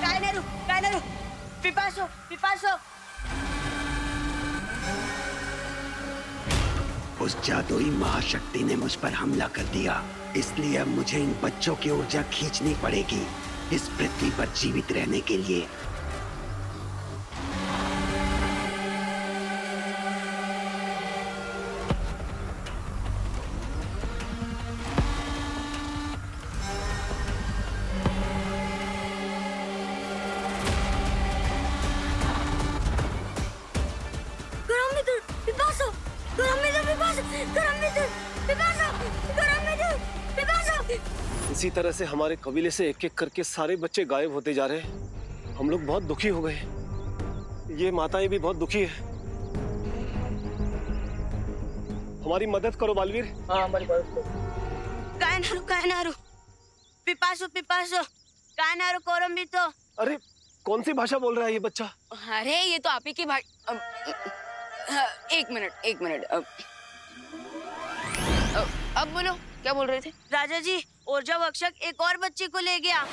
कायनेरू, पिपासो, पिपासो। उस जादुई महाशक्ति ने मुझ पर हमला कर दिया, इसलिए अब मुझे इन बच्चों की ऊर्जा खींचनी पड़ेगी इस पृथ्वी पर जीवित रहने के लिए। इसी तरह से हमारे कबीले से एक एक करके सारे बच्चे गायब होते जा रहे हैं। हम लोग बहुत दुखी हो गए। ये माताएं भी बहुत दुखी है। हमारी मदद करो बालवीर। हाँ, हमारी मदद करो। कायनारू पिपासो पिपासो कायनारू कोरम्बितो। अरे कौन सी भाषा बोल रहा है ये बच्चा? अरे ये तो आप ही की भाषा। एक मिनट अब बोलो क्या बोल रहे थे? राजा जी, ऊर्जा भक्षक एक और बच्ची को ले गया।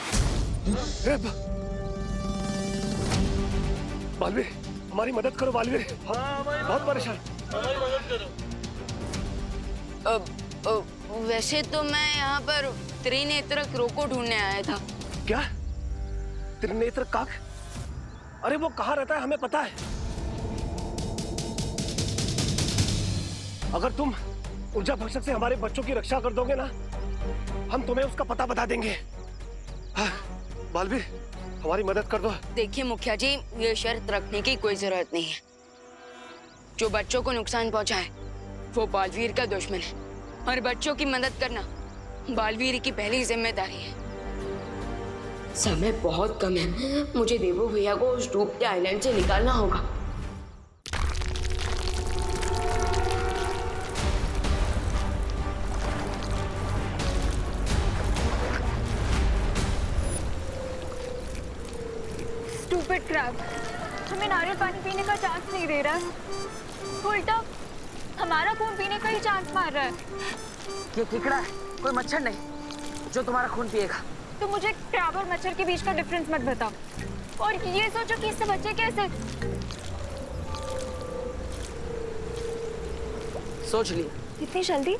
बालवीर, हमारी मदद करो बालवीर, हम बहुत परेशान। वैसे तो मैं यहाँ पर त्रिनेत्र क्रो को ढूंढने आया था। क्या? त्रिनेत्र काक? अरे वो कहाँ रहता है हमें पता है। अगर तुम ऊर्जा भक्षक से हमारे बच्चों की रक्षा कर दोगे ना, हम तुम्हें उसका पता बता देंगे। बालवीर, हमारी मदद कर दो। देखिए मुखिया जी, ये शर्त रखने की कोई जरूरत नहीं है। जो बच्चों को नुकसान पहुंचाए वो बालवीर का दुश्मन है, और बच्चों की मदद करना बालवीर की पहली जिम्मेदारी है। समय बहुत कम है, मुझे देवो भैया को उस डूबते आइलैंड से निकालना होगा। स्टूपिड क्रैब, हमें नारियल पानी पीने का चांस नहीं दे रहा है, उल्टा हमारा खून पीने का ही चांस मार रहा है। ये केकड़ा है, कोई मच्छर नहीं जो तुम्हारा खून पिएगा। तो मुझे क्रैब और मच्छर के बीच का डिफरेंस मत बताओ, और ये सोचो कि इससे बचे कैसे। सोच लिया? इतनी जल्दी?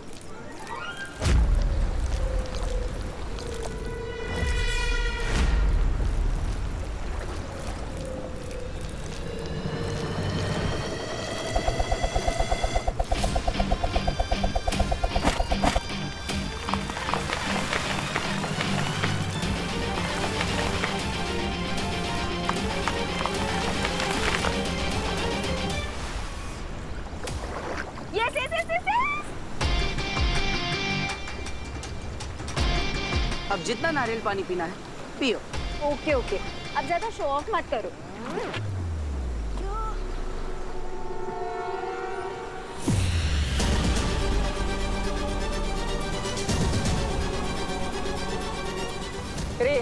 अब जितना नारियल पानी पीना है पियो। ओके ओके, अब ज्यादा शो ऑफ मत करो। रे,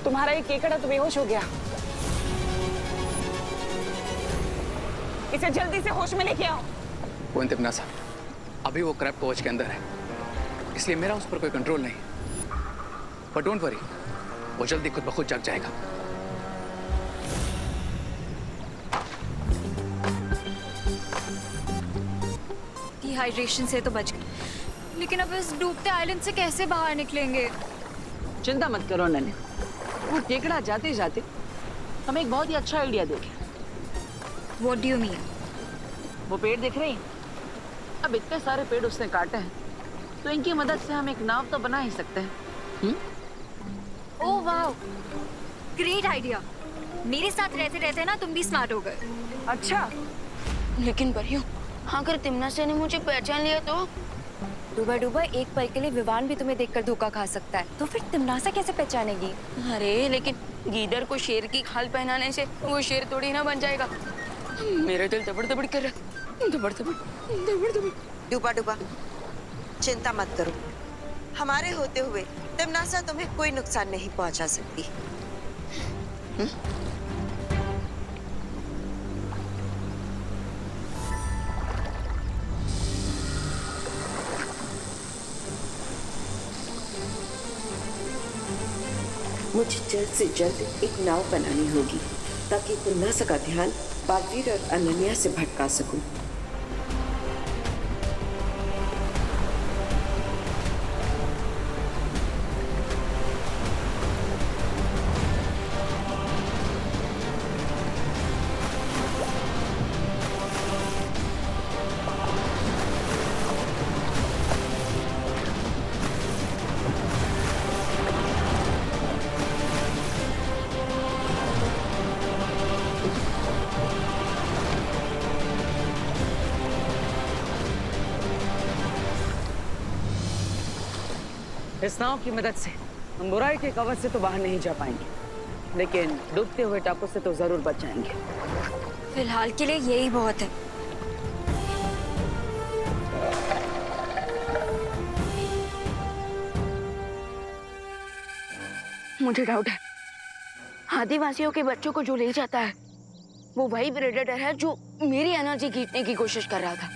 तुम्हारा ये केकड़ा तो बेहोश हो गया। इसे जल्दी से होश में लेके आओ। वो इंतमनासा, अभी वो क्रैब कवच के अंदर है, इसलिए मेरा उस पर कोई कंट्रोल नहीं। पर डोंट वरी, वो जल्दी खुद ब खुद जग जाएगा। डिहाइड्रेशन से तो बच गए, लेकिन अब इस डूबते आइलैंड से कैसे बाहर निकलेंगे? चिंता मत करो नन्हे, वो केकड़ा जाते जाते हमें एक बहुत ही अच्छा आइडिया दे गया। What do you mean? वो पेड़ दिख रही? अब इतने सारे पेड़ उसने काटे हैं, तो इनकी मदद से हम एक नाव तो बना ही सकते हैं। ओह वाह, ग्रेट आइडिया। मेरे साथ रहते रहते ना तुम भी स्मार्ट हो गए। अच्छा, लेकिन परियों, अगर तिमनासा ने मुझे पहचान लिया तो? डूबा डूबा एक पल के लिए विवान भी तुम्हें देखकर धोखा खा सकता है, तो फिर तिमनासा कैसे पहचानेगी? अरे लेकिन गीदड़ को शेर की खाल पहनाने से वो शेर थोड़ी ना बन जाएगा। मेरा दिल दबड़ दबड़ कर रहा, दबड़ दबड़ दबड़ दबड़। डूबा डूबा, चिंता मत करो, हमारे होते हुए तिमनासा तुम्हें कोई नुकसान नहीं पहुंचा सकती। मुझे जल्द से जल्द एक नाव बनानी होगी ताकि तिमनासा का ध्यान बालवीर और अनन्या से भटका सकूं। इस नाव की मदद से हम बुराई के कवच से तो बाहर नहीं जा पाएंगे, लेकिन डूबते हुए टापू से तो जरूर बच जाएंगे। फिलहाल के लिए यही बहुत है। मुझे डाउट है, आदिवासियों के बच्चों को जो ले जाता है वो वही प्रेडेटर है जो मेरी एनर्जी खींचने की कोशिश कर रहा था।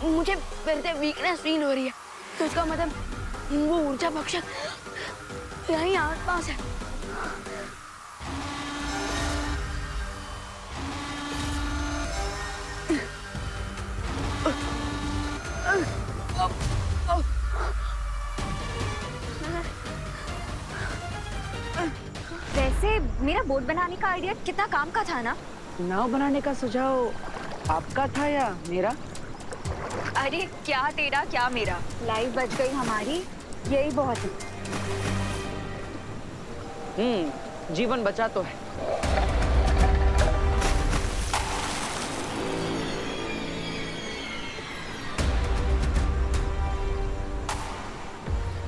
मुझे फिर से वीकनेस फील हो रही है, तो इसका मतलब वो ऊर्जा भक्षक यहीं आसपास है। वैसे मेरा बोट बनाने का आइडिया कितना काम का था ना? नाव बनाने का सुझाव आपका था या मेरा? अरे क्या तेरा क्या मेरा, लाइफ बच गई हमारी, यही बहुत है। जीवन बचा तो है।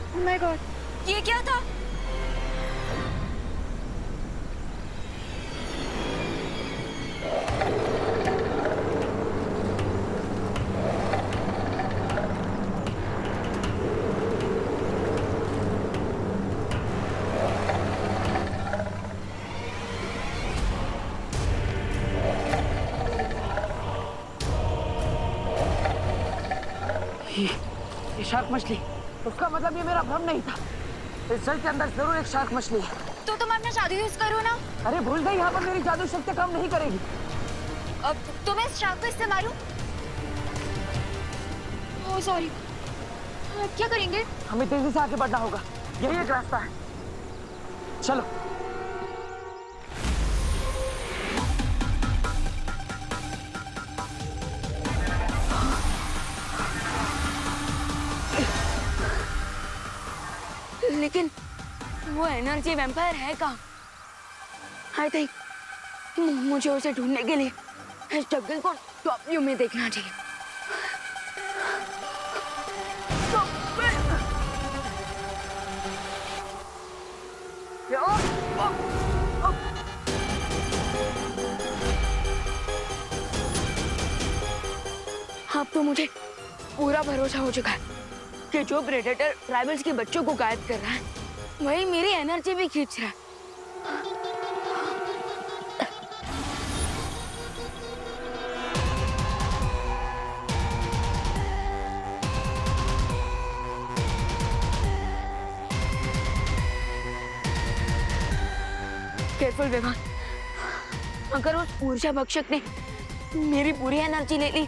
Oh my God, ये क्या था? ये शार्क मछली, उसका मतलब ये मेरा भ्रम नहीं था। इस जल के अंदर जरूर एक शार्क मछली है। तो तुम अपना जादू यूज करो ना। अरे भूल गई, यहाँ पर मेरी जादू शक्ति काम नहीं करेगी। अब तुम्हें इस शार्क को इस्तेमाल हो? ओह सॉरी, क्या करेंगे? हमें तेजी से आगे बढ़ना होगा, यही एक रास्ता है। चलो। लेकिन वो एनर्जी वैम्पायर है कहाँ? आई थिंक मुझे उसे ढूंढने के लिए इस जगह को टॉप व्यू में देखना चाहिए। अब तो मुझे पूरा भरोसा हो चुका है कि जो प्रेडेटर ट्राइबल्स के बच्चों को गायब कर रहा है वही मेरी एनर्जी भी खींच रहा है। केयरफुल विवान, अगर उस ऊर्जा भक्षक ने मेरी पूरी एनर्जी ले ली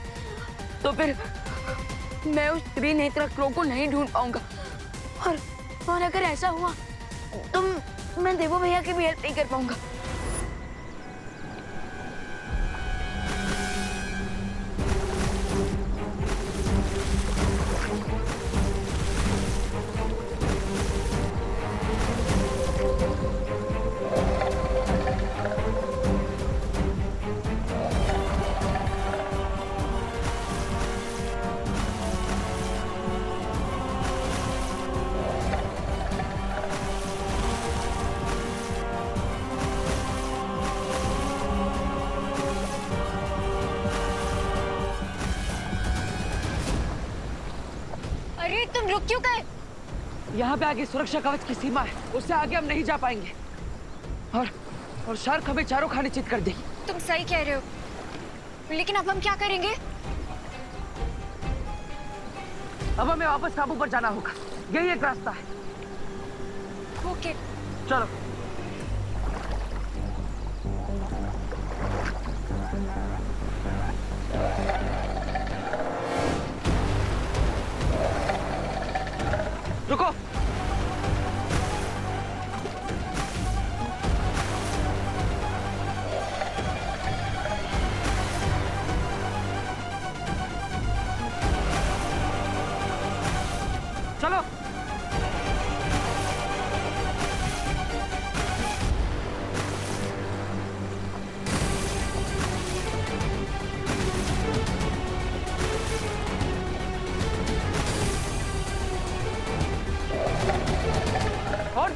तो फिर मैं उस त्रिनेत्र क्रो को नहीं ढूंढ पाऊंगा, और अगर ऐसा हुआ तो मैं देवो भैया की भी हेल्प नहीं कर पाऊंगा। अरे तुम रुक क्यों गए? यहाँ पे आगे सुरक्षा कवच की सीमा है, उससे आगे हम नहीं जा पाएंगे। और शार्क हमें चारों खाने चित कर देगी। तुम सही कह रहे हो, लेकिन अब हम क्या करेंगे? अब हमें वापस काबू पर जाना होगा, यही एक रास्ता है। ओके, चलो। रुको। चलो।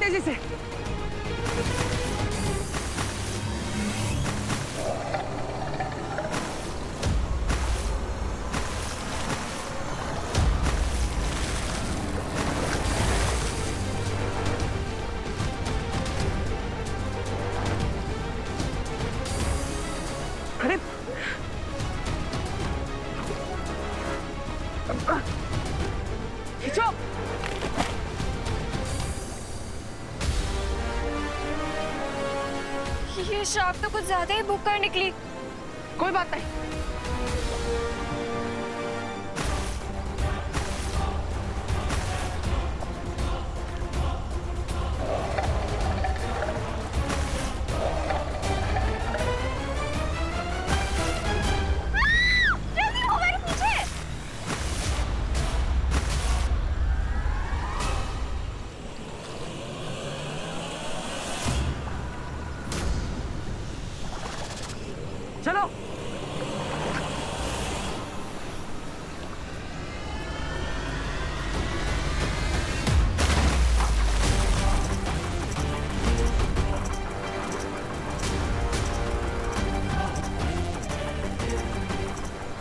तेजी से। अरे खींचो। ये शार्क तो कुछ ज्यादा ही भूखकर निकली। कोई बात नहीं। जल्दी वो हमारे पीछे। चलो।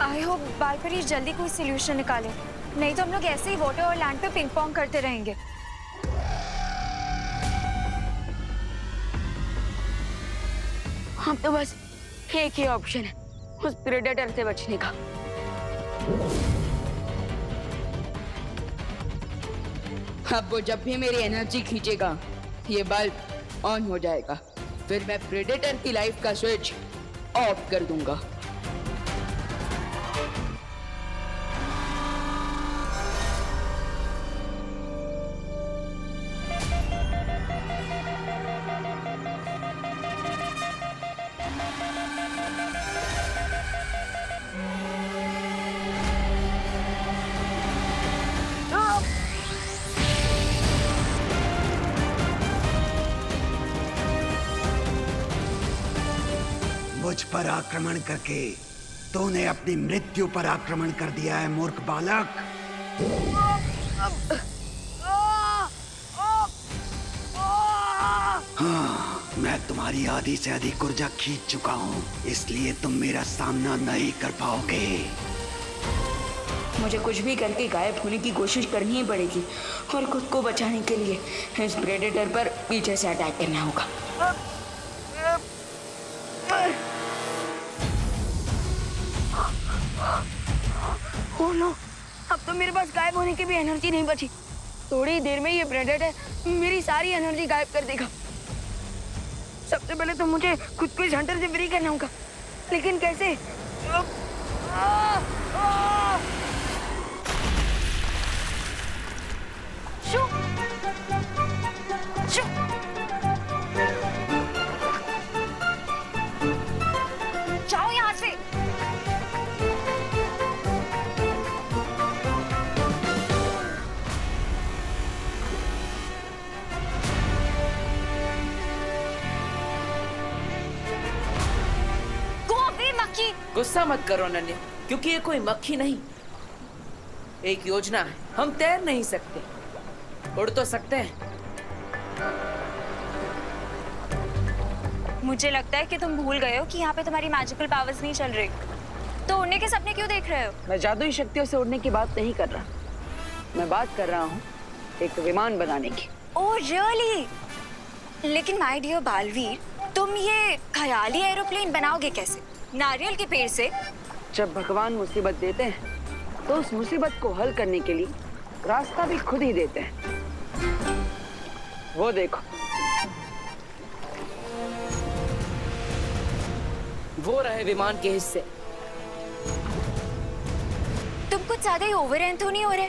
आई होप बालपरी जल्दी कोई सोल्यूशन निकाले, नहीं तो हम लोग ऐसे ही वाटर और लैंड पे पिंग पोंग करते रहेंगे। हम तो बस एक ही ऑप्शन है उस प्रेडेटर से बचने का। अब वो जब भी मेरी एनर्जी खींचेगा ये बल्ब ऑन हो जाएगा, फिर मैं प्रेडेटर की लाइफ का स्विच ऑफ कर दूंगा। मुझ पर आक्रमण करके तूने अपनी मृत्यु पर आक्रमण कर दिया है मूर्ख बालक। हाँ, मैं तुम्हारी आधी से अधिक ऊर्जा खींच चुका हूँ, इसलिए तुम मेरा सामना नहीं कर पाओगे। मुझे कुछ भी करके गायब होने की कोशिश करनी ही पड़ेगी और खुद को बचाने के लिए इस प्रेडेटर पर पीछे से अटैक करना होगा। ओह नो, अब तो मेरे पास गायब होने की भी एनर्जी नहीं बची। थोड़ी देर में ये प्रेडेटर मेरी सारी एनर्जी गायब कर देगा। सबसे पहले तो मुझे खुद को इस हंटर से फ्री करना होगा, लेकिन कैसे? शू! शू! जाओ यहाँ से। गुस्सा मत करो नन्या, क्योंकि ये कोई मक्खी नहीं, एक योजना है। हम तैर नहीं सकते, उड़ तो सकते हैं। मुझे लगता है कि तुम भूल गए हो कि यहाँ पे तुम्हारी मैजिकल पावर्स नहीं चल रही, तो उड़ने के सपने क्यों देख रहे हो? मैं जादुई शक्तियों से उड़ने की बात नहीं कर रहा, मैं बात कर रहा हूँ एक विमान बनाने की। Oh really? लेकिन माय डियर बालवीर, तुम ये ख्याली एरोप्लेन बनाओगे कैसे? नारियल के पेड़ से? जब भगवान मुसीबत देते हैं तो उस मुसीबत को हल करने के लिए रास्ता भी खुद ही देते हैं। वो देखो, वो रहे विमान के हिस्से। तुम कुछ ज्यादा ही ओवर एंथ तो नहीं हो रहे?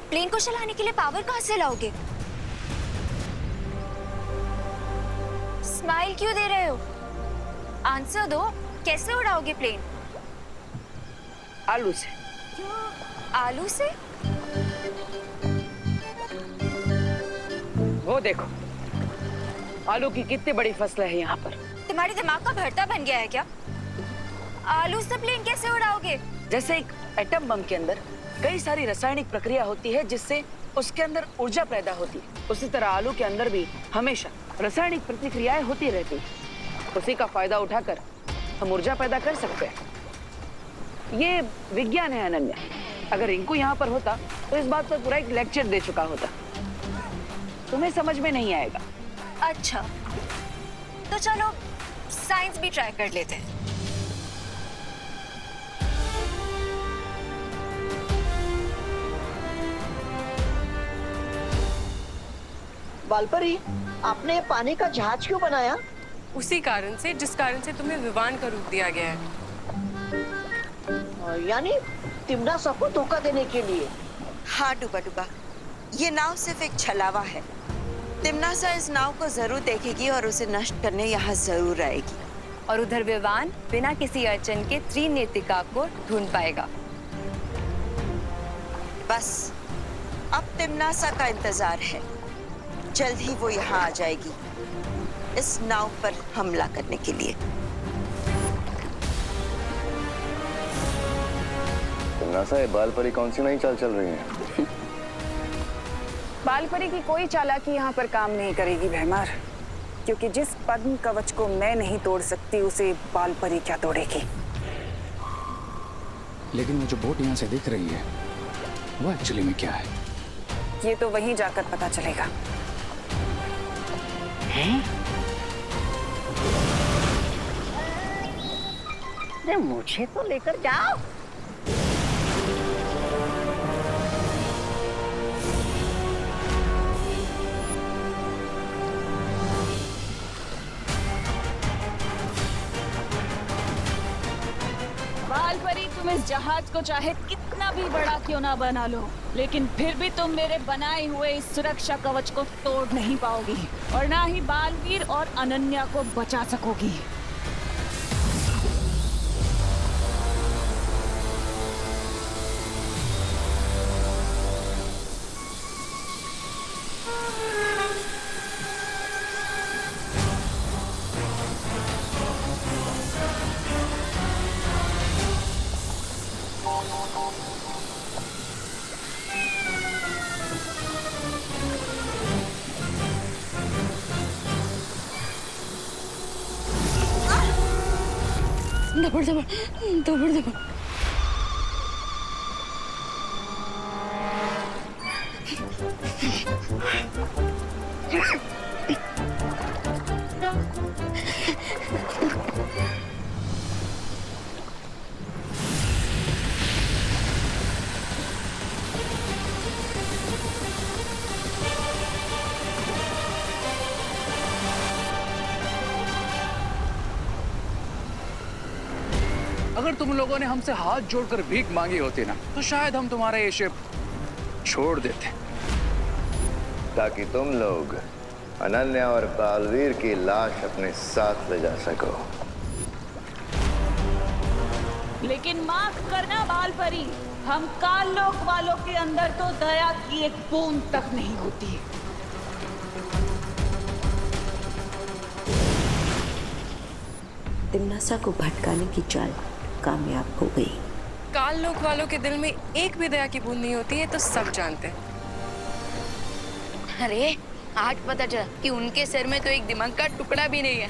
प्लेन को चलाने के लिए पावर कहाँ से लाओगे? स्माइल क्यों दे रहे हो? आंसर दो, कैसे उड़ाओगे प्लेन? आलू से। आलू से? वो देखो, आलू की कितनी बड़ी फसल है यहाँ पर। तुम्हारे दिमाग का भरता बन गया है क्या? आलू से प्लेन कैसे उड़ाओगे? जैसे एक एटम बम के अंदर कई सारी रासायनिक प्रक्रिया होती है जिससे उसके अंदर ऊर्जा पैदा होती है। उसी तरह आलू के अंदर भी हमेशा रासायनिक प्रतिक्रियाएं होती रहती है। उसी का फायदा उठाकर हम ऊर्जा पैदा कर सकते हैं। ये विज्ञान है अनन्या। अगर रिंकू यहाँ पर होता तो इस बात पर पूरा एक लेक्चर दे चुका होता। तुम्हें समझ में नहीं आएगा। अच्छा, तो चलो साइंस भी ट्राई कर लेते हैं। बालपरी, आपने पानी का जहाज क्यों बनाया? उसी कारण से जिस कारण से तुम्हें विवान का रूप दिया गया है। यानी तिमनासा को धोखा देने के लिए? हाँ डूबा डूबा, ये नाव सिर्फ एक छलावा है। तिमनासा इस नाव को जरूर देखेगी और उसे नष्ट करने यहाँ जरूर आएगी। और उधर विवान बिना किसी अड़चन के त्रिनेत्रिका को ढूंढ पाएगा। बस अब तिमनासा का इंतजार है। जल्द ही वो यहाँ आ जाएगी इस नाव पर हमला करने के लिए। तिमनासा, ये बालपरी कौन सी नई चाल चल रही है? बालपरी की कोई चालाकी यहाँ पर काम नहीं करेगी भैमार, क्योंकि जिस पद्म कवच को मैं नहीं तोड़ सकती उसे बालपरी क्या तोड़ेगी। लेकिन वो जो बोट यहाँ से दिख रही है वो एक्चुअली में क्या है? ये तो वहीं जाकर पता चलेगा। अरे मुझे तो लेकर जाओ। बालपरी, तुम इस जहाज को चाहे कितना भी बड़ा क्यों ना बना लो, लेकिन फिर भी तुम मेरे बनाए हुए इस सुरक्षा कवच को तोड़ नहीं पाओगी और ना ही बालवीर और अनन्या को बचा सकोगी। दबड़ दबड़ दबड़ दबड़। अगर तुम लोगों ने हमसे हाथ जोड़कर भीख मांगी होती ना तो शायद हम तुम्हारा ये शिप छोड़ देते, ताकि तुम लोग अनन्या और बालवीर की लाश अपने साथ ले जा सको। लेकिन माफ करना बालपरी, हम काललोक वालों के अंदर तो दया की एक बूंद तक नहीं होती। तिमनासा को भटकाने की चाल कामयाब हो गई। काल लोक वालों के दिल में एक भी दया की बूंद नहीं होती है तो सब जानते हैं। अरे आज पता चला कि उनके सिर में तो एक दिमाग का टुकड़ा भी नहीं है।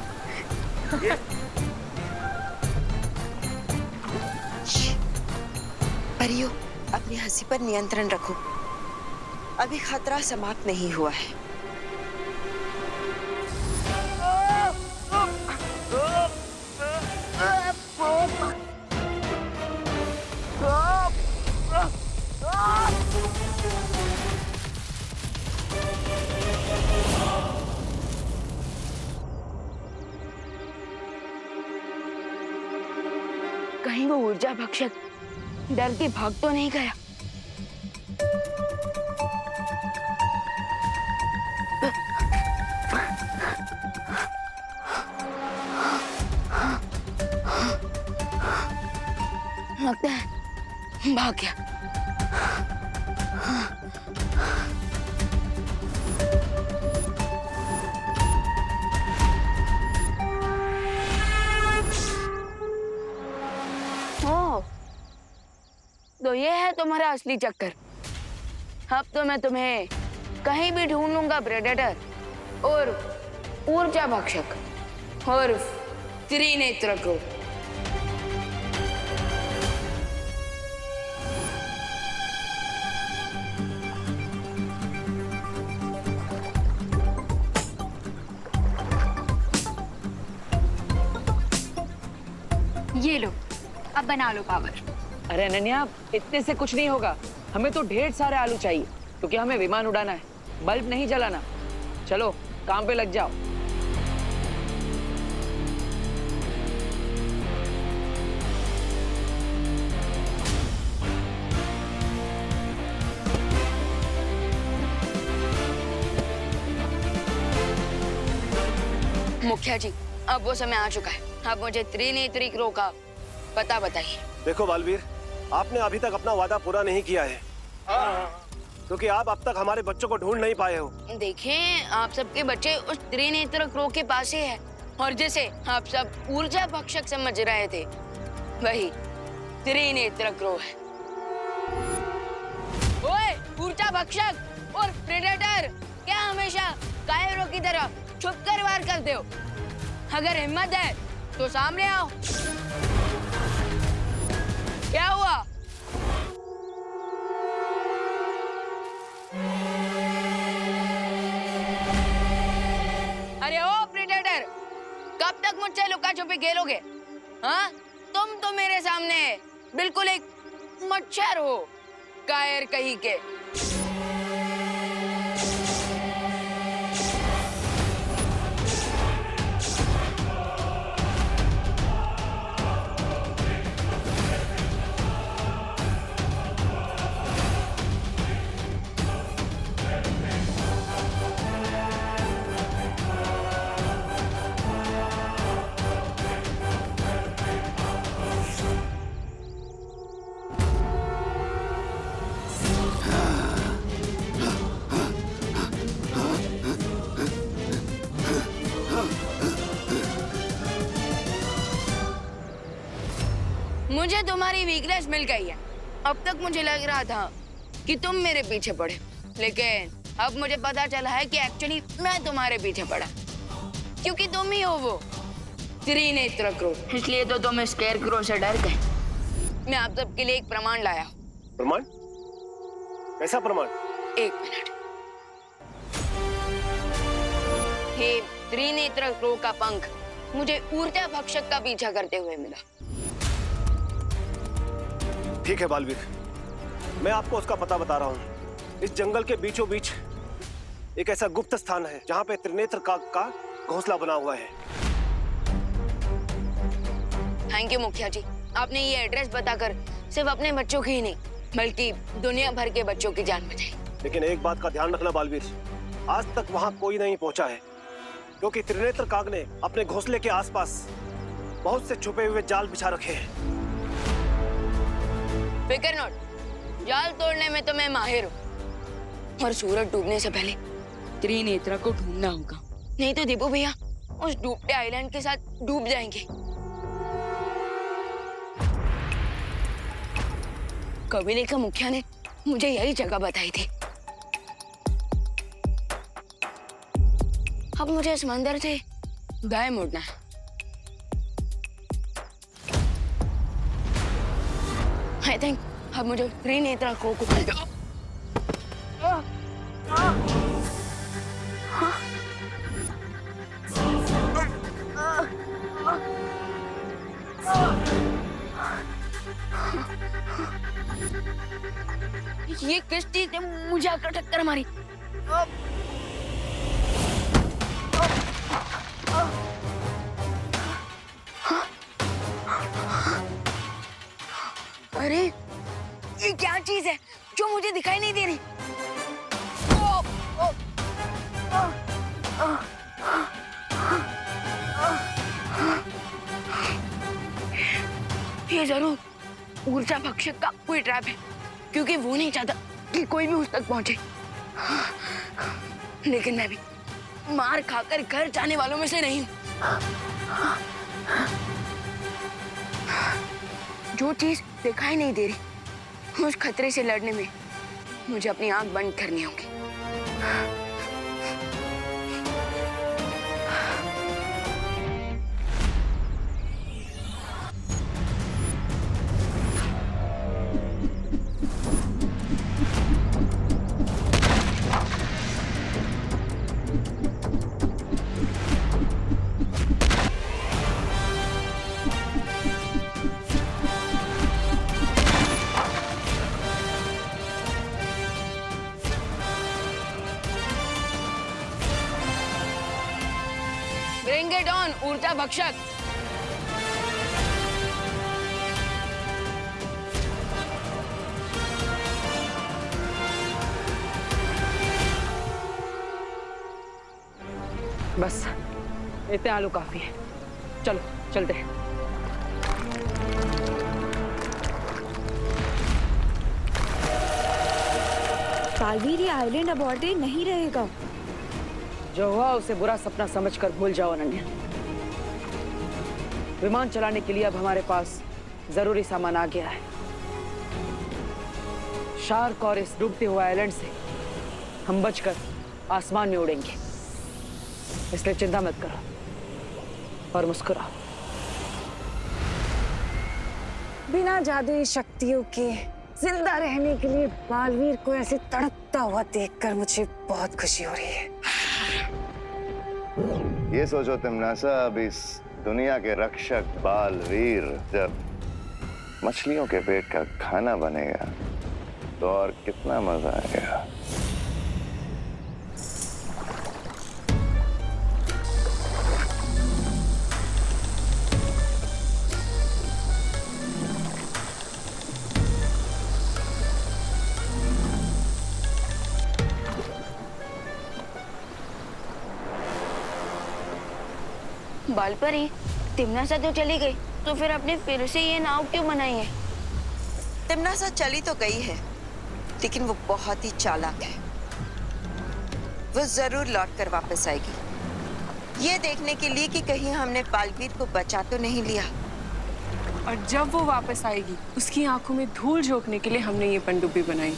परियो, अपनी हंसी पर नियंत्रण रखो। अभी खतरा समाप्त नहीं हुआ है। कहीं वो ऊर्जा भक्षक डर के भाग तो नहीं गया? लगता है भाग गया। तो ये है तुम्हारा असली चक्कर। अब तो मैं तुम्हें कहीं भी ढूंढ लूंगा प्रेडेटर और ऊर्जा भक्षक और त्रिनेत्र को। ये लो, अब बना लो पावर। अरे अनन्या, इतने से कुछ नहीं होगा। हमें तो ढेर सारे आलू चाहिए, क्योंकि हमें विमान उड़ाना है, बल्ब नहीं जलाना। चलो काम पे लग जाओ। मुखिया जी, अब वो समय आ चुका है। अब मुझे त्रिनेत्री क्रो का पता बताइए। देखो बालवीर, आपने अभी तक अपना वादा पूरा नहीं किया है, क्योंकि आप अब तक हमारे बच्चों को ढूंढ नहीं पाए हो। देखें, आप सबके बच्चे उस त्रिनेत्र क्रो के पास ही है, और जिसे आप सब ऊर्जा भक्षक समझ रहे थे, वही त्रिनेत्र क्रो है। ओए, ऊर्जा भक्षक और प्रेडेटर, क्या हमेशा कायरों की तरह छुप कर वार करते हो? अगर हिम्मत है तो सामने आओ। क्या हुआ? अरे ओ प्रेडेटर, कब तक मुझसे लुका छुपी खेलोगे? हाँ, तुम तो मेरे सामने बिल्कुल एक मच्छर हो, कायर कहीं के। मुझे तुम्हारी वीकनेस मिल गई है। अब तक मुझे लग रहा था कि तुम मेरे पीछे पड़े, लेकिन अब मुझे पता चला है कि एक्चुअली मैं तुम्हारे पीछे पड़ा, क्योंकि तुम ही हो वो त्रिनेत्र क्रो। इसलिए तो तुम स्केयर क्रो से डर गए। मैं आप सबके लिए एक प्रमाण लाया हूँ। प्रमाण? कैसा प्रमाण? एक मिनट। ये त्रिनेत्र क्रो का पंख मुझे ऊर्जा भक्षक का पीछा करते हुए मिला। ठीक है बालवीर, मैं आपको उसका पता बता रहा हूँ। इस जंगल के बीचों बीच एक ऐसा गुप्त स्थान है जहाँ पे त्रिनेत्र काग का घोंसला बना हुआ है। थैंक यू मुखिया जी, आपने ये एड्रेस बताकर सिर्फ अपने बच्चों की ही नहीं, बल्कि दुनिया भर के बच्चों की जान बचाई। लेकिन एक बात का ध्यान रखना बालवीर, आज तक वहाँ कोई नहीं पहुँचा है, क्योंकि त्रिनेत्र काग ने अपने घोंसले के आसपास बहुत से छुपे हुए जाल बिछा रखे हैं। फिकर नॉट, जाल तोड़ने में तो मैं माहिर हूँ, और सूरज डूबने से पहले त्रिनेत्र को ढूंढना होगा, नहीं तो दीपू भैया उस डूबते आइलैंड के साथ डूब जाएंगे। कबीले का मुखिया ने मुझे यही जगह बताई थी। अब मुझे इस मंदिर से दाएं मुड़ना है। I think अब मुझे त्रिनेत्र को ये किस चीज ने मुझे आकर टक्कर मारी? अरे ये क्या चीज है जो मुझे दिखाई नहीं दे रही? ये जरूर ऊर्जा भक्षक का कोई ट्रैप है, क्योंकि वो नहीं चाहता कि कोई भी उस तक पहुंचे। लेकिन मैं भी मार खाकर घर जाने वालों में से नहीं हूं। जो चीज दिखाई नहीं दे रही उस खतरे से लड़ने में मुझे अपनी आंख बंद करनी होगी। Bring it on, ऊर्जा भक्षक। बस इतने आलू काफी है, चलो चलते हैं। बालवीर, ये आइलैंड अब और देर नहीं रहेगा। जो हुआ उसे बुरा सपना समझकर भूल जाओ अनन्या। विमान चलाने के लिए अब हमारे पास जरूरी सामान आ गया है। शार्क और इस डूबते हुए आइलैंड से हम बचकर आसमान में उड़ेंगे, इसलिए चिंता मत करो और मुस्कुराओ। बिना जादुई शक्तियों के जिंदा रहने के लिए बालवीर को ऐसे तड़पता हुआ देखकर मुझे बहुत खुशी हो रही है। ये सोचो तिमनासा, अब इस दुनिया के रक्षक बालवीर जब मछलियों के पेट का खाना बनेगा तो और कितना मजा आएगा। बालपरी, तिमनासा तो चली गई, तो फिर आपने फिर से ये नाव क्यों बनाई है? तिमनासा चली तो गई है, लेकिन वो बहुत ही चालाक है। वो जरूर लौट कर वापस आएगी, ये देखने के लिए कि कहीं हमने बालवीर को बचा तो नहीं लिया। और जब वो वापस आएगी, उसकी आंखों में धूल झोंकने के लिए हमने ये पनडुब्बी बनाई।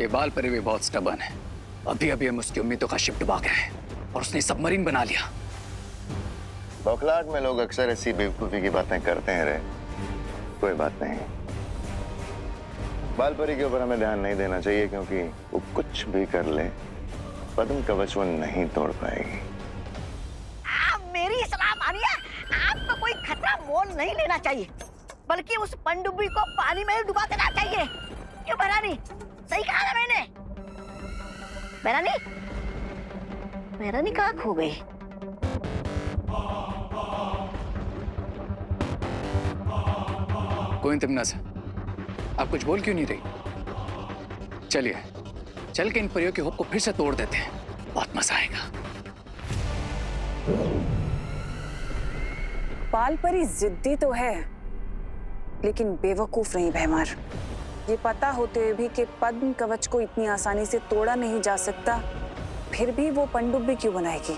ये बालपरी भी बहुत स्टबर्न है। अभी अभी हम उसकी उम्मीदों का शिप डुबा गए हैं और उसने सबमरीन बना लिया। बौखलाहट में लोग अक्सर ऐसी बेवकूफी की बातें करते हैं रे। कोई बात नहीं, बालपरी के ऊपर हमें ध्यान नहीं देना चाहिए, क्योंकि वो कुछ भी कर ले पद्म कवच वो नहीं तोड़ पाएगी। मेरी सलाह मानिए, आपको कोई खतरा मोल नहीं लेना चाहिए, बल्कि उस पनडुब्बी को पानी में ही डुबा देना चाहिए। क्यों भरानी? सही कहा ना मैंने? भरानी कहाँ खो गई? कोई तिमनासा, आप कुछ बोल क्यों नहीं रही? चलिए चल के इन परियों के होप को फिर से तोड़ देते हैं, बहुत मजा आएगा। बालपरी जिद्दी तो है, लेकिन बेवकूफ नहीं भैमार। ये पता होते हुए भी कि पद्म कवच को इतनी आसानी से तोड़ा नहीं जा सकता, फिर भी वो पनडुब्बी क्यों बनाएगी?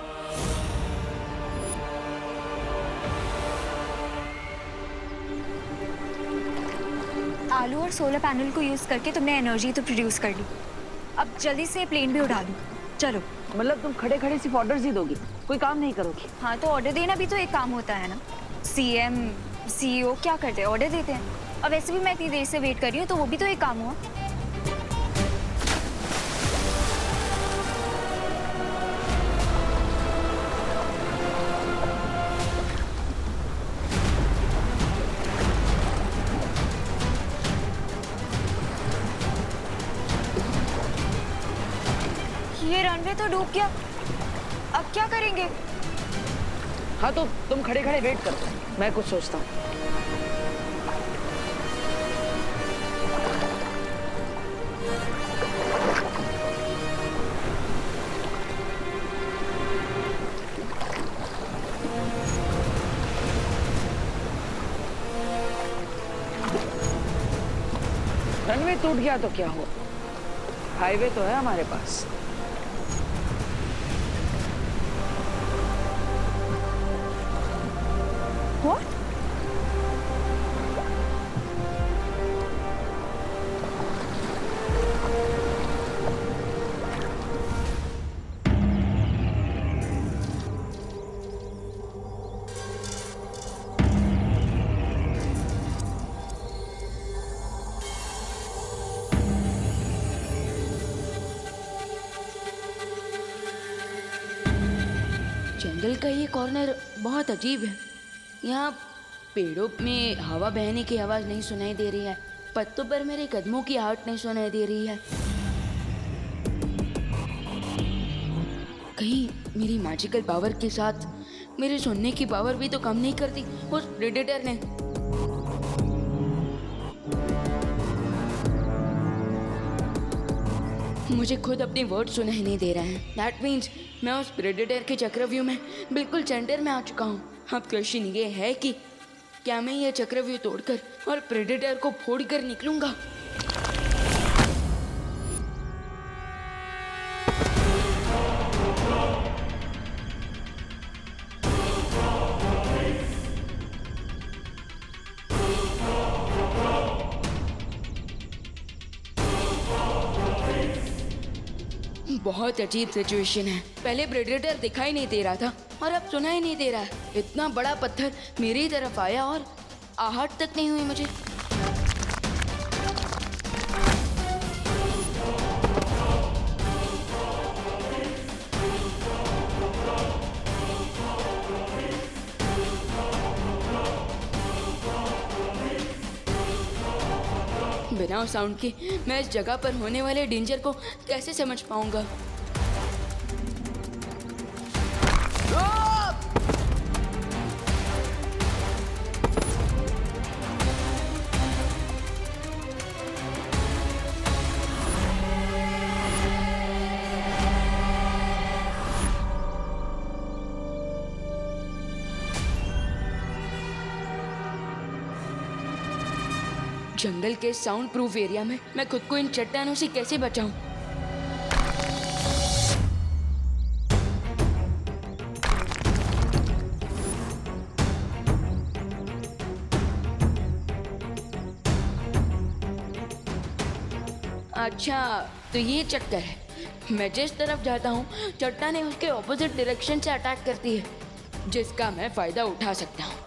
आलू और सोलर पैनल को यूज करके तुमने एनर्जी तो प्रोड्यूस कर ली, अब जल्दी से प्लेन भी उड़ा लो। चलो। मतलब तुम खड़े खड़े सिर्फ ऑर्डर्स ही दोगी, कोई काम नहीं करोगी? हाँ, तो ऑर्डर देना भी तो एक काम होता है ना। सीएम सीईओ क्या करते हैं? ऑर्डर देते हैं। अब वैसे भी मैं इतनी देर से वेट कर रही हूँ, तो वो भी तो एक काम हुआ। ये रनवे तो डूब गया, अब क्या करेंगे? हाँ तो तुम खड़े खड़े वेट करो, मैं कुछ सोचता हूँ। रनवे टूट गया तो क्या हुआ, हाईवे तो है हमारे पास। What? जंगल का ये कॉर्नर बहुत अजीब है। यहाँ पेड़ों में हवा बहने की आवाज नहीं सुनाई दे रही है, पत्तों पर मेरे कदमों की आहट नहीं सुनाई दे रही है। कहीं मेरी मैजिकल पावर के साथ मेरे सुनने की पावर भी तो कम नहीं करती उस प्रेडेटर ने। मुझे खुद अपने वर्ड सुनाई नहीं दे रहे हैं। दैट मीन्स मैं उस प्रेडेटर के चक्रव्यूह में बिल्कुल सेंटर में आ चुका हूँ। अब क्वेश्चन ये है कि क्या मैं ये चक्रव्यूह तोड़कर और प्रेडेटर को फोड़कर निकलूंगा? बहुत अजीब सिचुएशन है। पहले प्रेडेटर दिखाई नहीं दे रहा था और अब सुनाई नहीं दे रहा है। इतना बड़ा पत्थर मेरी तरफ आया और आहट तक नहीं हुई मुझे। बिना साउंड के मैं इस जगह पर होने वाले डेंजर को कैसे समझ पाऊंगा? जंगल के साउंड प्रूफ एरिया में मैं खुद को इन चट्टानों से कैसे बचाऊं? अच्छा, तो ये चक्कर है। मैं जिस तरफ जाता हूँ चट्टानें उसके ऑपोजिट डायरेक्शन से अटैक करती है, जिसका मैं फायदा उठा सकता हूँ।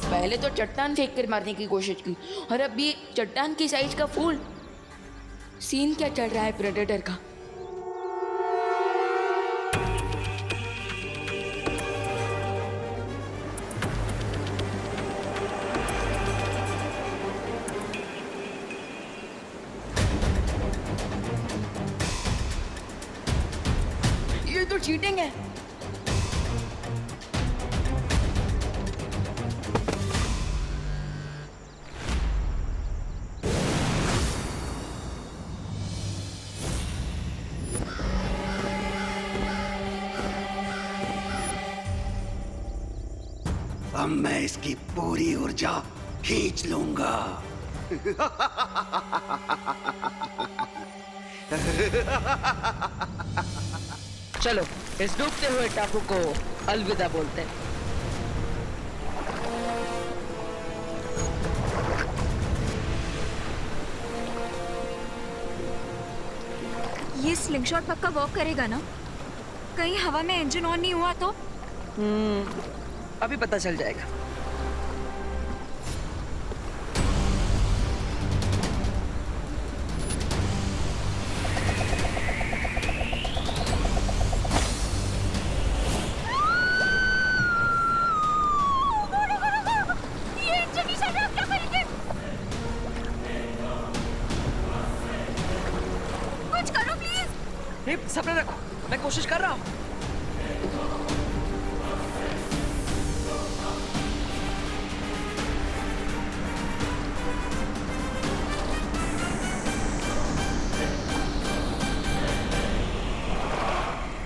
पहले तो चट्टान फेंक कर मारने की कोशिश की और अब ये चट्टान की साइज का फूल। सीन क्या चल रहा है प्रेडेटर का? ये तो चीटिंग है। अब मैं इसकी पूरी ऊर्जा खींच लूंगा। चलो इस डूबते हुए टापू को अलविदा बोलते हैं। ये स्लिंगशॉट पक्का वर्क करेगा ना? कहीं हवा में इंजन ऑन नहीं हुआ तो? अभी पता चल जाएगा। ये इंजन ही चल रहा है, क्या करेंगे? कुछ करो प्लीज। सब्र रखो, मैं कोशिश कर रहा हूँ।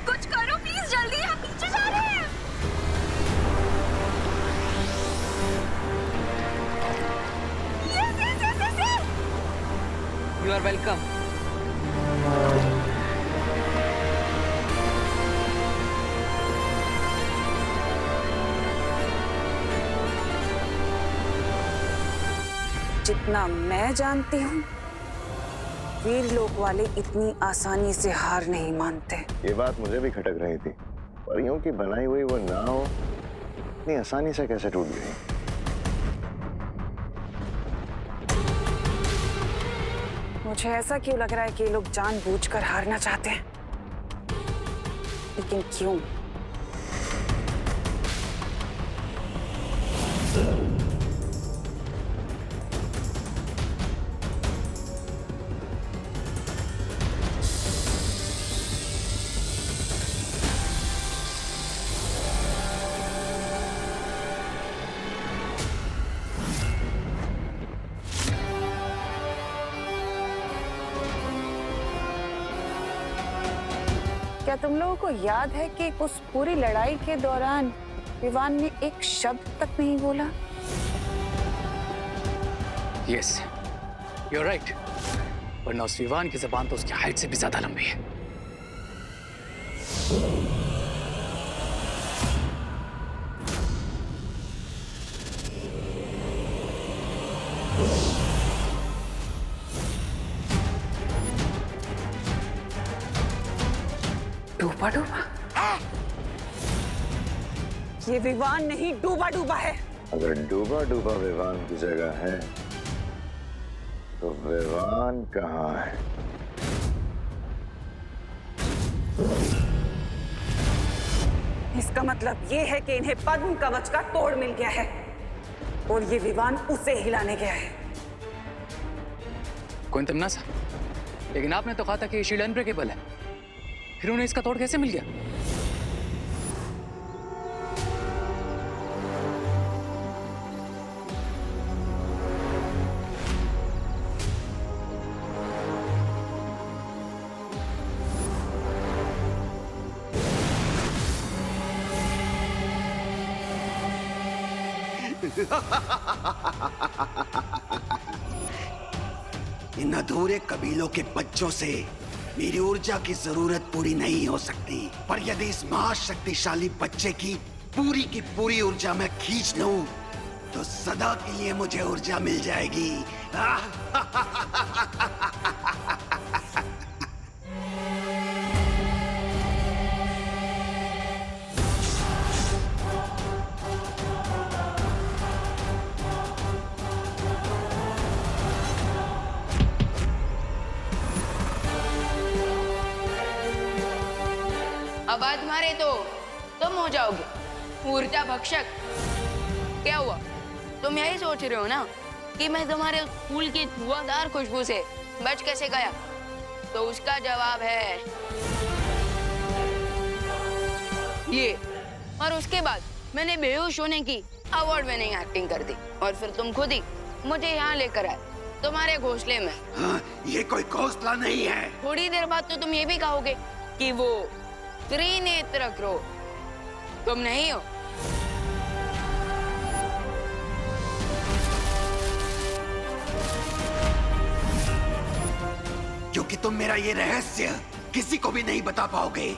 कुछ करो प्लीज, जल्दी, हम नीचे जा रहे हैं। Are welcome. जितना मैं जानती हूँ, वीर लोक वाले इतनी आसानी से हार नहीं मानते। ये बात मुझे भी खटक रही थी। परियों की बनाई हुई वो नाव इतनी आसानी से कैसे टूट गई? मुझे ऐसा क्यों लग रहा है कि ये लोग जानबूझकर हारना चाहते हैं, लेकिन क्यों? क्या तुम लोगों को याद है कि उस पूरी लड़ाई के दौरान विवान ने एक शब्द तक नहीं बोला? Yes, you are right. वरना उस विवान की जबान तो उसकी हाइट से भी ज्यादा लंबी है। डूबा डूबा? ये विवान नहीं, डूबा डूबा है। अगर डूबा डूबा विवान की जगह है तो विवान कहाँ है? इसका मतलब ये है कि इन्हें पद्म कवच का तोड़ मिल गया है और ये विवान उसे हिलाने गया है। कोई तमन्ना, लेकिन आपने तो कहा था कि ये शील्ड अनब्रेकेबल है, फिर उन्हें इसका तोड़ कैसे मिल गया? इन अधूरे कबीलों के बच्चों से मेरी ऊर्जा की जरूरत पूरी नहीं हो सकती, पर यदि इस महाशक्तिशाली बच्चे की पूरी ऊर्जा मैं खींच लूं, तो सदा के लिए मुझे ऊर्जा मिल जाएगी। आवाज मारे तो तुम हो जाओगे ऊर्जा भक्षक। क्या हुआ, तुम यही सोच रहे हो ना कि मैं तुम्हारे फूल की धुआंधार खुशबू से बच कैसे गया? तो उसका जवाब है ये। और उसके बाद मैंने बेहोश होने की अवार्ड विनिंग एक्टिंग कर दी और फिर तुम खुद ही मुझे यहाँ लेकर आए तुम्हारे घोंसले में। हाँ, ये कोई घोंसला नहीं है। थोड़ी देर बाद तो तुम ये भी कहोगे कि वो त्रिनेत्र क्रो तुम नहीं हो। क्योंकि तुम मेरा ये रहस्य किसी को भी नहीं बता पाओगे।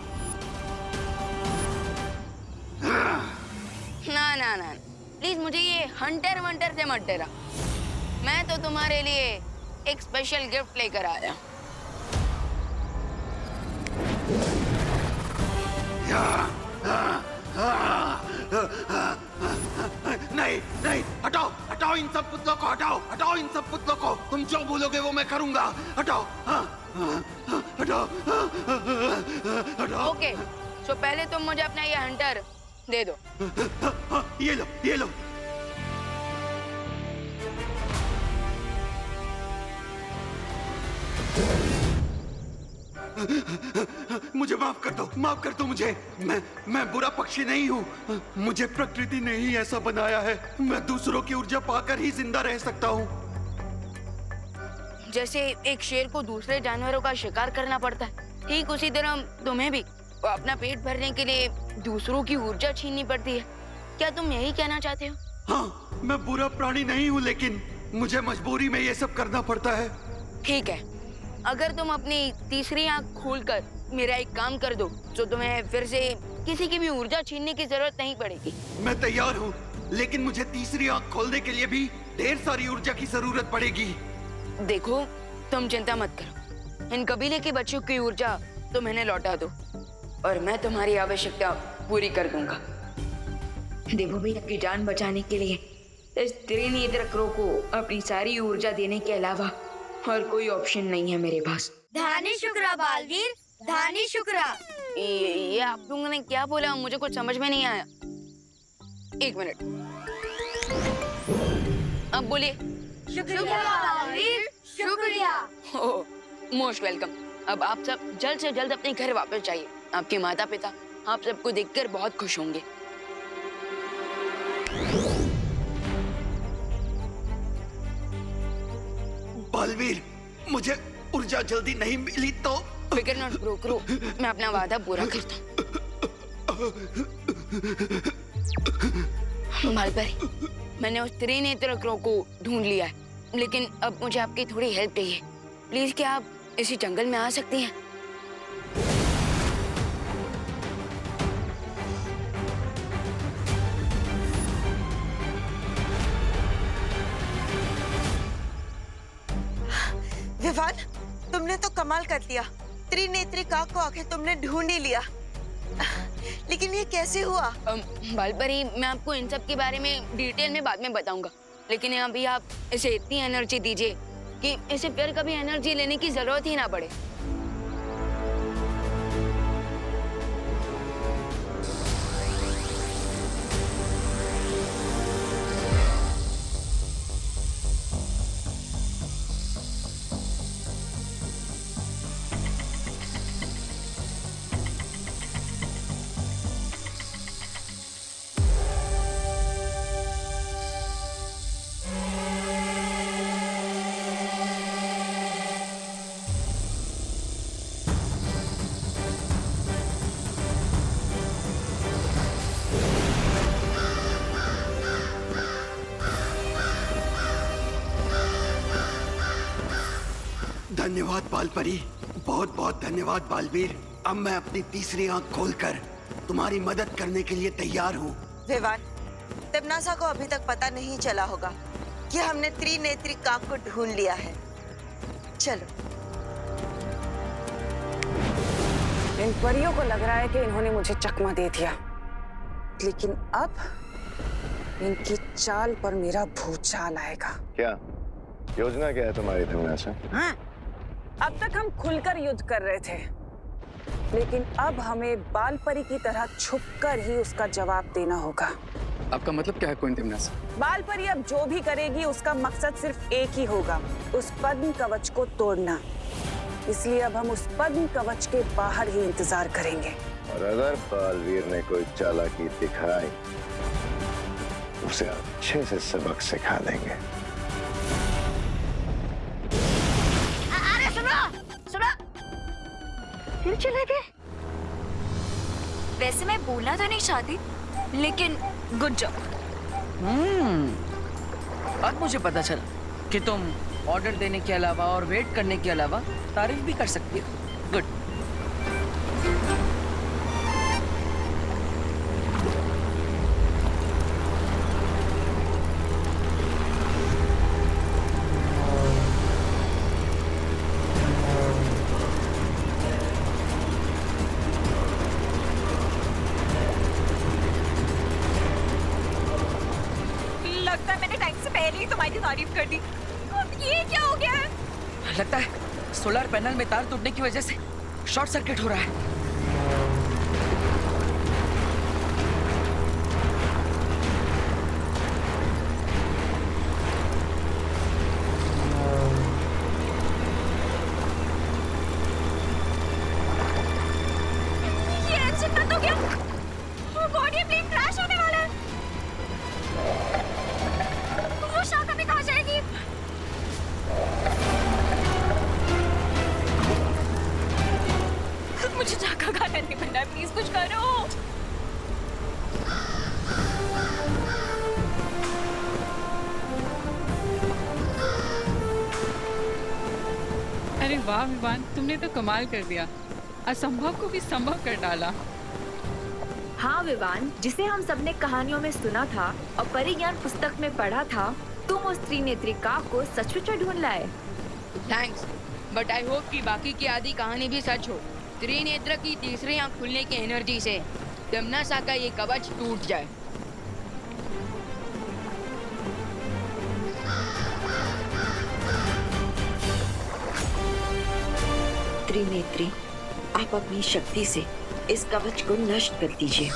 ना ना ना, प्लीज मुझे ये हंटर वंटर से मत डरा। मैं तो तुम्हारे लिए एक स्पेशल गिफ्ट लेकर आया। नहीं नहीं, हटाओ हटाओ इन सब पुतलों को, हटाओ हटाओ इन सब पुतलों को। तुम जो बोलोगे वो मैं करूंगा। हटाओ हटाओ हटाओ। ओके, तो पहले तुम मुझे अपना ये हंटर दे दो। ये लो ये लो। मुझे माफ कर दो मुझे। मैं बुरा पक्षी नहीं हूँ। मुझे प्रकृति ने ही ऐसा बनाया है। मैं दूसरों की ऊर्जा पाकर ही जिंदा रह सकता हूँ। जैसे एक शेर को दूसरे जानवरों का शिकार करना पड़ता है, ठीक उसी तरह तुम्हें भी अपना पेट भरने के लिए दूसरों की ऊर्जा छीननी पड़ती है। क्या तुम यही कहना चाहते हो? हाँ, मैं बुरा प्राणी नहीं हूँ, लेकिन मुझे मजबूरी में ये सब करना पड़ता है। ठीक है, अगर तुम अपनी तीसरी आंख खोलकर मेरा एक काम कर दो तो तुम्हें फिर से किसी की भी ऊर्जा छीनने की जरूरत नहीं पड़ेगी। मैं तैयार हूँ, लेकिन मुझे तीसरी आंख खोलने के लिए भी ढेर सारी ऊर्जा की जरूरत पड़ेगी। देखो, तुम चिंता मत करो, इन कबीले के बच्चों की ऊर्जा तुम इन्हें लौटा दो और मैं तुम्हारी आवश्यकता पूरी कर दूंगा। देवो भैया की जान बचाने के लिए इस त्रिनेत्र क्रो को अपनी सारी ऊर्जा देने के अलावा और कोई ऑप्शन नहीं है मेरे पास। धानी शुक्रा बालवीर, धानी शुक्रा। ये आप लोगों ने क्या बोला? मुझे कुछ समझ में नहीं आया। एक मिनट, अब बोलिए। शुक्रिया बालवीर, शुक्रिया। ओह, मोस्ट वेलकम। अब आप सब जल्द से जल्द अपने घर वापस जाइए। आपके माता पिता आप सबको देखकर बहुत खुश होंगे। बालवीर, मुझे ऊर्जा जल्दी नहीं मिली तो फिकर नॉट ब्रो, मैं अपना वादा पूरा करता हूँ। बालपरी, मैंने उस त्रिनेत्र क्रो को ढूंढ लिया है, लेकिन अब मुझे आपकी थोड़ी हेल्प चाहिए। प्लीज क्या आप इसी जंगल में आ सकती हैं? विवान, तुमने तो कमाल कर दिया। त्रिनेत्री काक को आखिर तुमने ढूंढ ही लिया, लेकिन ये कैसे हुआ? बालपरी, मैं आपको इन सब के बारे में डिटेल में बाद में बताऊंगा, लेकिन अभी आप इसे इतनी एनर्जी दीजिए कि इसे फिर कभी एनर्जी लेने की जरूरत ही ना पड़े। धन्यवाद बालपरी, बहुत बहुत धन्यवाद बालवीर। अब मैं अपनी तीसरी आंख खोलकर तुम्हारी मदद करने के लिए तैयार हूँ। विवान, तमनासा को अभी तक पता नहीं चला होगा कि हमने त्रिनेत्री काक को ढूंढ लिया है। चलो। इन परियों को लग रहा है कि इन्होंने मुझे चकमा दे दिया, लेकिन अब इनकी चाल पर मेरा भूचाल आएगा। क्या योजना क्या है तुम्हारी तमन्ना? हाँ, अब तक हम खुलकर युद्ध कर रहे थे, लेकिन अब हमें बालपरी की तरह छुपकर ही उसका जवाब देना होगा। आपका मतलब क्या है क्वीन तमन्ना? बालपरी अब जो भी करेगी उसका मकसद सिर्फ एक ही होगा, उस पद्म कवच को तोड़ना। इसलिए अब हम उस पद्म कवच के बाहर ही इंतजार करेंगे। और अगर बालवीर ने कोई चालाकी दिखाई, उसे अच्छे से सबक सिखा देंगे। अरे सुनो, फिर चले गए। वैसे मैं बोलना तो नहीं चाहती, लेकिन गुड जॉब। अब मुझे पता चला कि तुम ऑर्डर देने के अलावा और वेट करने के अलावा तारीफ भी कर सकती हो। गुड। लगता है मैंने टाइम से पहले ही तुम्हारी तारीफ कर दी। अब ये क्या हो गया है? लगता है सोलर पैनल में तार टूटने की वजह से शॉर्ट सर्किट हो रहा है। ये इंजन बंद हो गया। गॉड, ये प्लेन क्रैश होने वाला है। वो शाखा में कहाँ जाएगी? मुझे झाका खाना नहीं बनना है, प्लीज कुछ करो। अरे वाह विवान, तुमने तो कमाल कर दिया, असंभव को भी संभव कर डाला। हाँ विवान, जिसे हम सबने कहानियों में सुना था और परिज्ञान पुस्तक में पढ़ा था, तुम उस त्रिनेत्रिका को सचमुच ढूंढ लाए। थैंक्स, बट आई होप कि बाकी की आधी कहानी भी सच हो। त्रिनेत्र की तीसरी आंख खुलने की एनर्जी से तमन्ना का ये कवच टूट जाए। त्रिनेत्री, आप अपनी शक्ति से इस कवच को नष्ट कर दीजिए।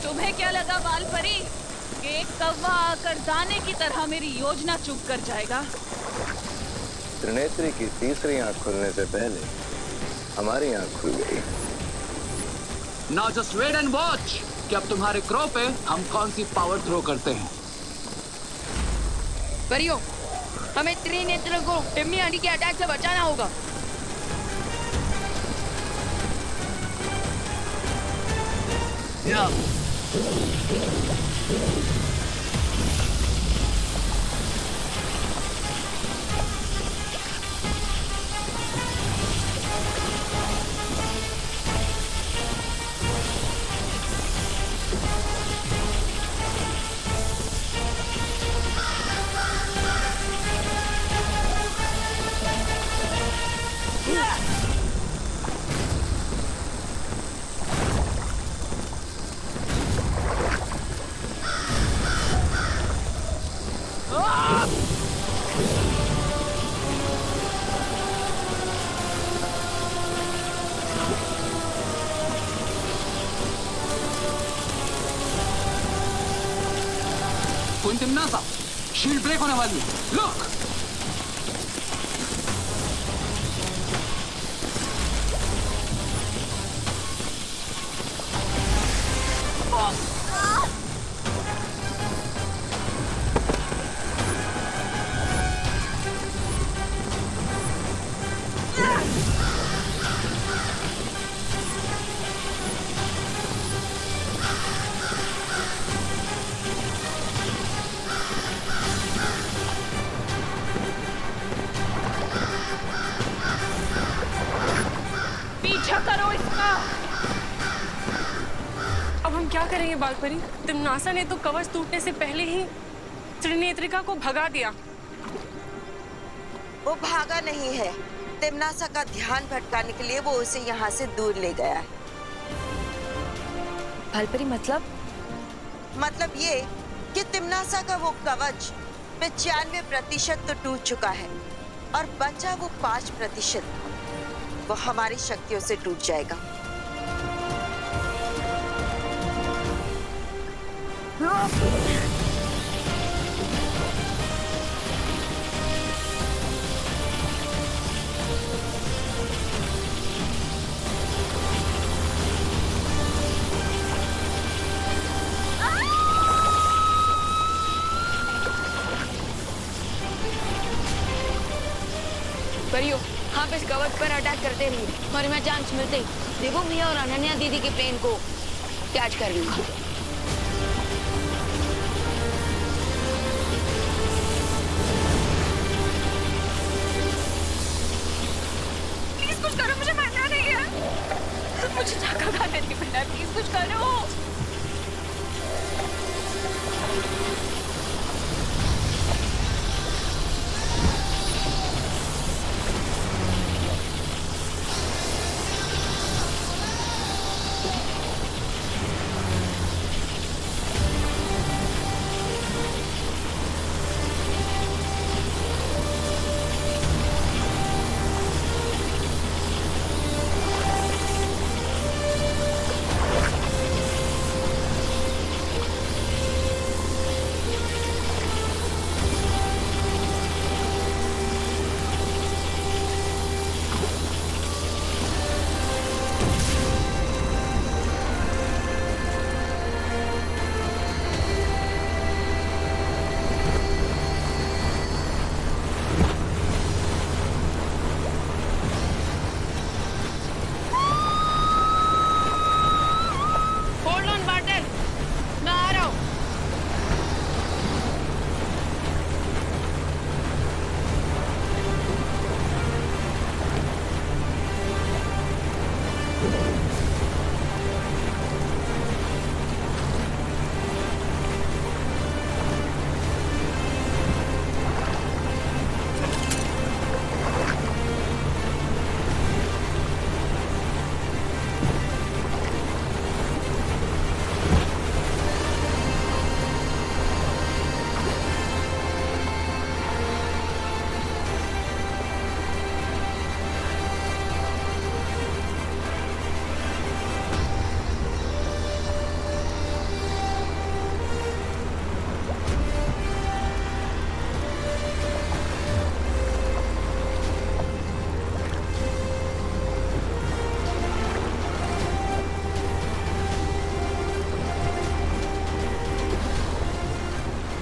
तुम्हें क्या लगा बाल परी कि एक कौवा आकर दाने की तरह मेरी योजना चुप कर जाएगा? त्रिनेत्री की तीसरी आंख खुलने से पहले हमारी आंख खुल गई। Now just wait and watch कि अब तुम्हारे क्रो पे हम कौन सी पावर थ्रो करते हैं। परियो, हमें त्रिनेत्र को टिम्मी आंटी के अटैक से बचाना होगा। तमन्ना, शील्ड ब्रेक होने वाली है। लुक! अब हम क्या करेंगे बालपरी? तमन्ना ने तो कवच टूटने से पहले ही त्रिनेत्रिका को भगा दिया। वो भागा नहीं है, तिम्नासा का ध्यान भटकाने के लिए वो उसे यहाँ से दूर ले गया है। भालपरी मतलब ये कि तिम्नासा का वो कवच 95% तो टूट चुका है और बचा वो 5%, वो हमारी शक्तियों से टूट जाएगा। परियो, आप इस कवच पर अटैक करते रहिए और मैं चांस मिलते ही देवो भैया और अनन्या दीदी के प्लेन को कैच कर लूंगा। प्लीज कुछ करो, मुझे मरना नहीं है, मुझे धक्का खाने नहीं मिलना है, प्लीज कुछ करो।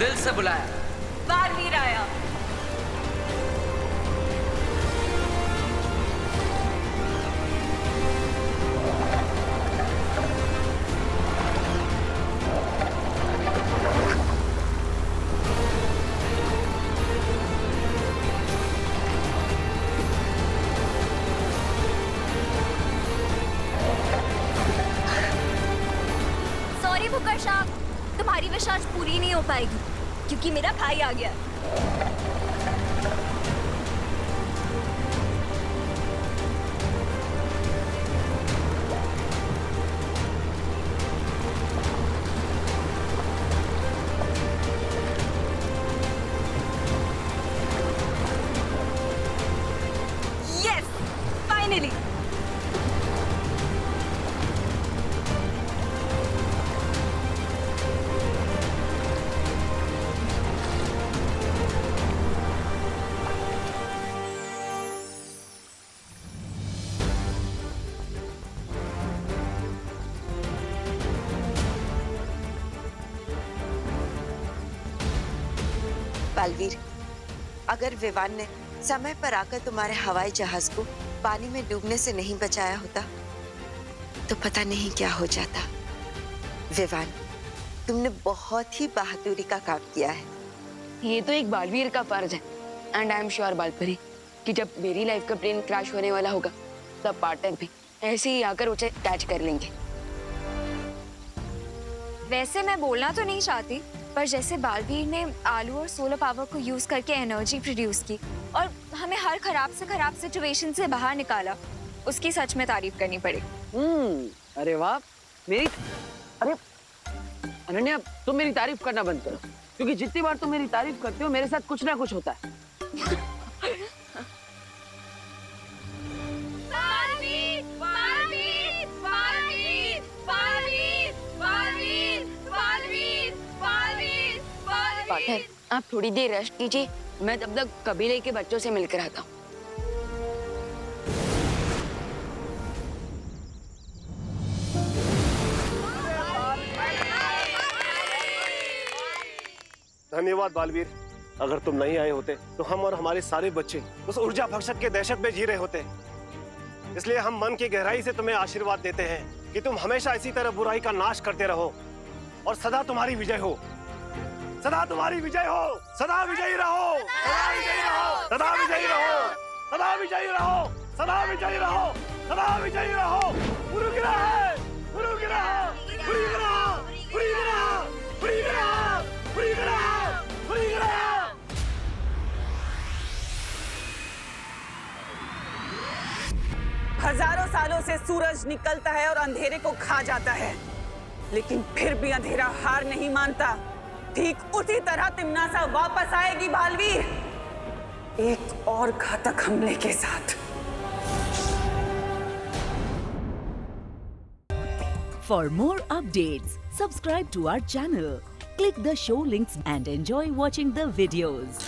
दिल से बुलाया। बालवीर आया। सॉरी बुकर शाह, तुम्हारी विश आज पूरी नहीं हो पाएगी क्योंकि मेरा भाई आ गया। Yes, finally. बालवीर, अगर विवान ने समय पर आकर तुम्हारे हवाई जहाज को पानी में डूबने से नहीं बचाया होता तो पता नहीं क्या हो जाता। विवान, तुमने बहुत ही बहादुरी का काम किया है। ये तो एक बालवीर का फर्ज है। एंड आई एम श्योर बालपरी कि जब मेरी लाइफ का प्लेन क्रैश होने वाला होगा तब पार्टनर भी ऐसे ही आकर उसे कैच कर लेंगे। वैसे मैं बोलना तो नहीं चाहती, पर जैसे बालवीर ने आलू और सोलर पावर को यूज करके एनर्जी प्रोड्यूस की और हमें हर खराब से खराब सिचुएशन से बाहर निकाला, उसकी सच में तारीफ करनी पड़ेगी। अरे वाह, अरे अनन्या, तुम मेरी तारीफ करना बंद करो, क्योंकि जितनी बार तुम मेरी तारीफ करते हो मेरे साथ कुछ ना कुछ होता है। पार्टनर, आप थोड़ी देर रेस्ट कीजिए, मैं तब तक कबीले के बच्चों से मिलकर आता हूँ। धन्यवाद बालवीर। अगर तुम नहीं आए होते तो हम और हमारे सारे बच्चे उस ऊर्जा भक्षक के दहशत में जी रहे होते। इसलिए हम मन की गहराई से तुम्हें आशीर्वाद देते हैं कि तुम हमेशा इसी तरह बुराई का नाश करते रहो और सदा तुम्हारी विजय हो। सदा तुम्हारी विजय हो। सदा विजयी रहो। सदा विजयी रहो। सदा विजयी रहो। सदा विजयी रहो। सदा विजयी रहो। सदा विजयी रहो। गुरु गिरा है। गुरु गिरा है। गुरु गिरा है। गुरु गिरा है। गुरु गिरा है। गुरु गिरा है। गुरु गिरा है। हजारों सालों से सूरज निकलता है और अंधेरे को खा जाता है, लेकिन फिर भी अंधेरा हार नहीं मानता। ठीक उसी तरह तिम्नासा वापस आएगी बालवीर, एक और घातक हमले के साथ। For more updates, subscribe to our channel, click the show links and enjoy watching the videos.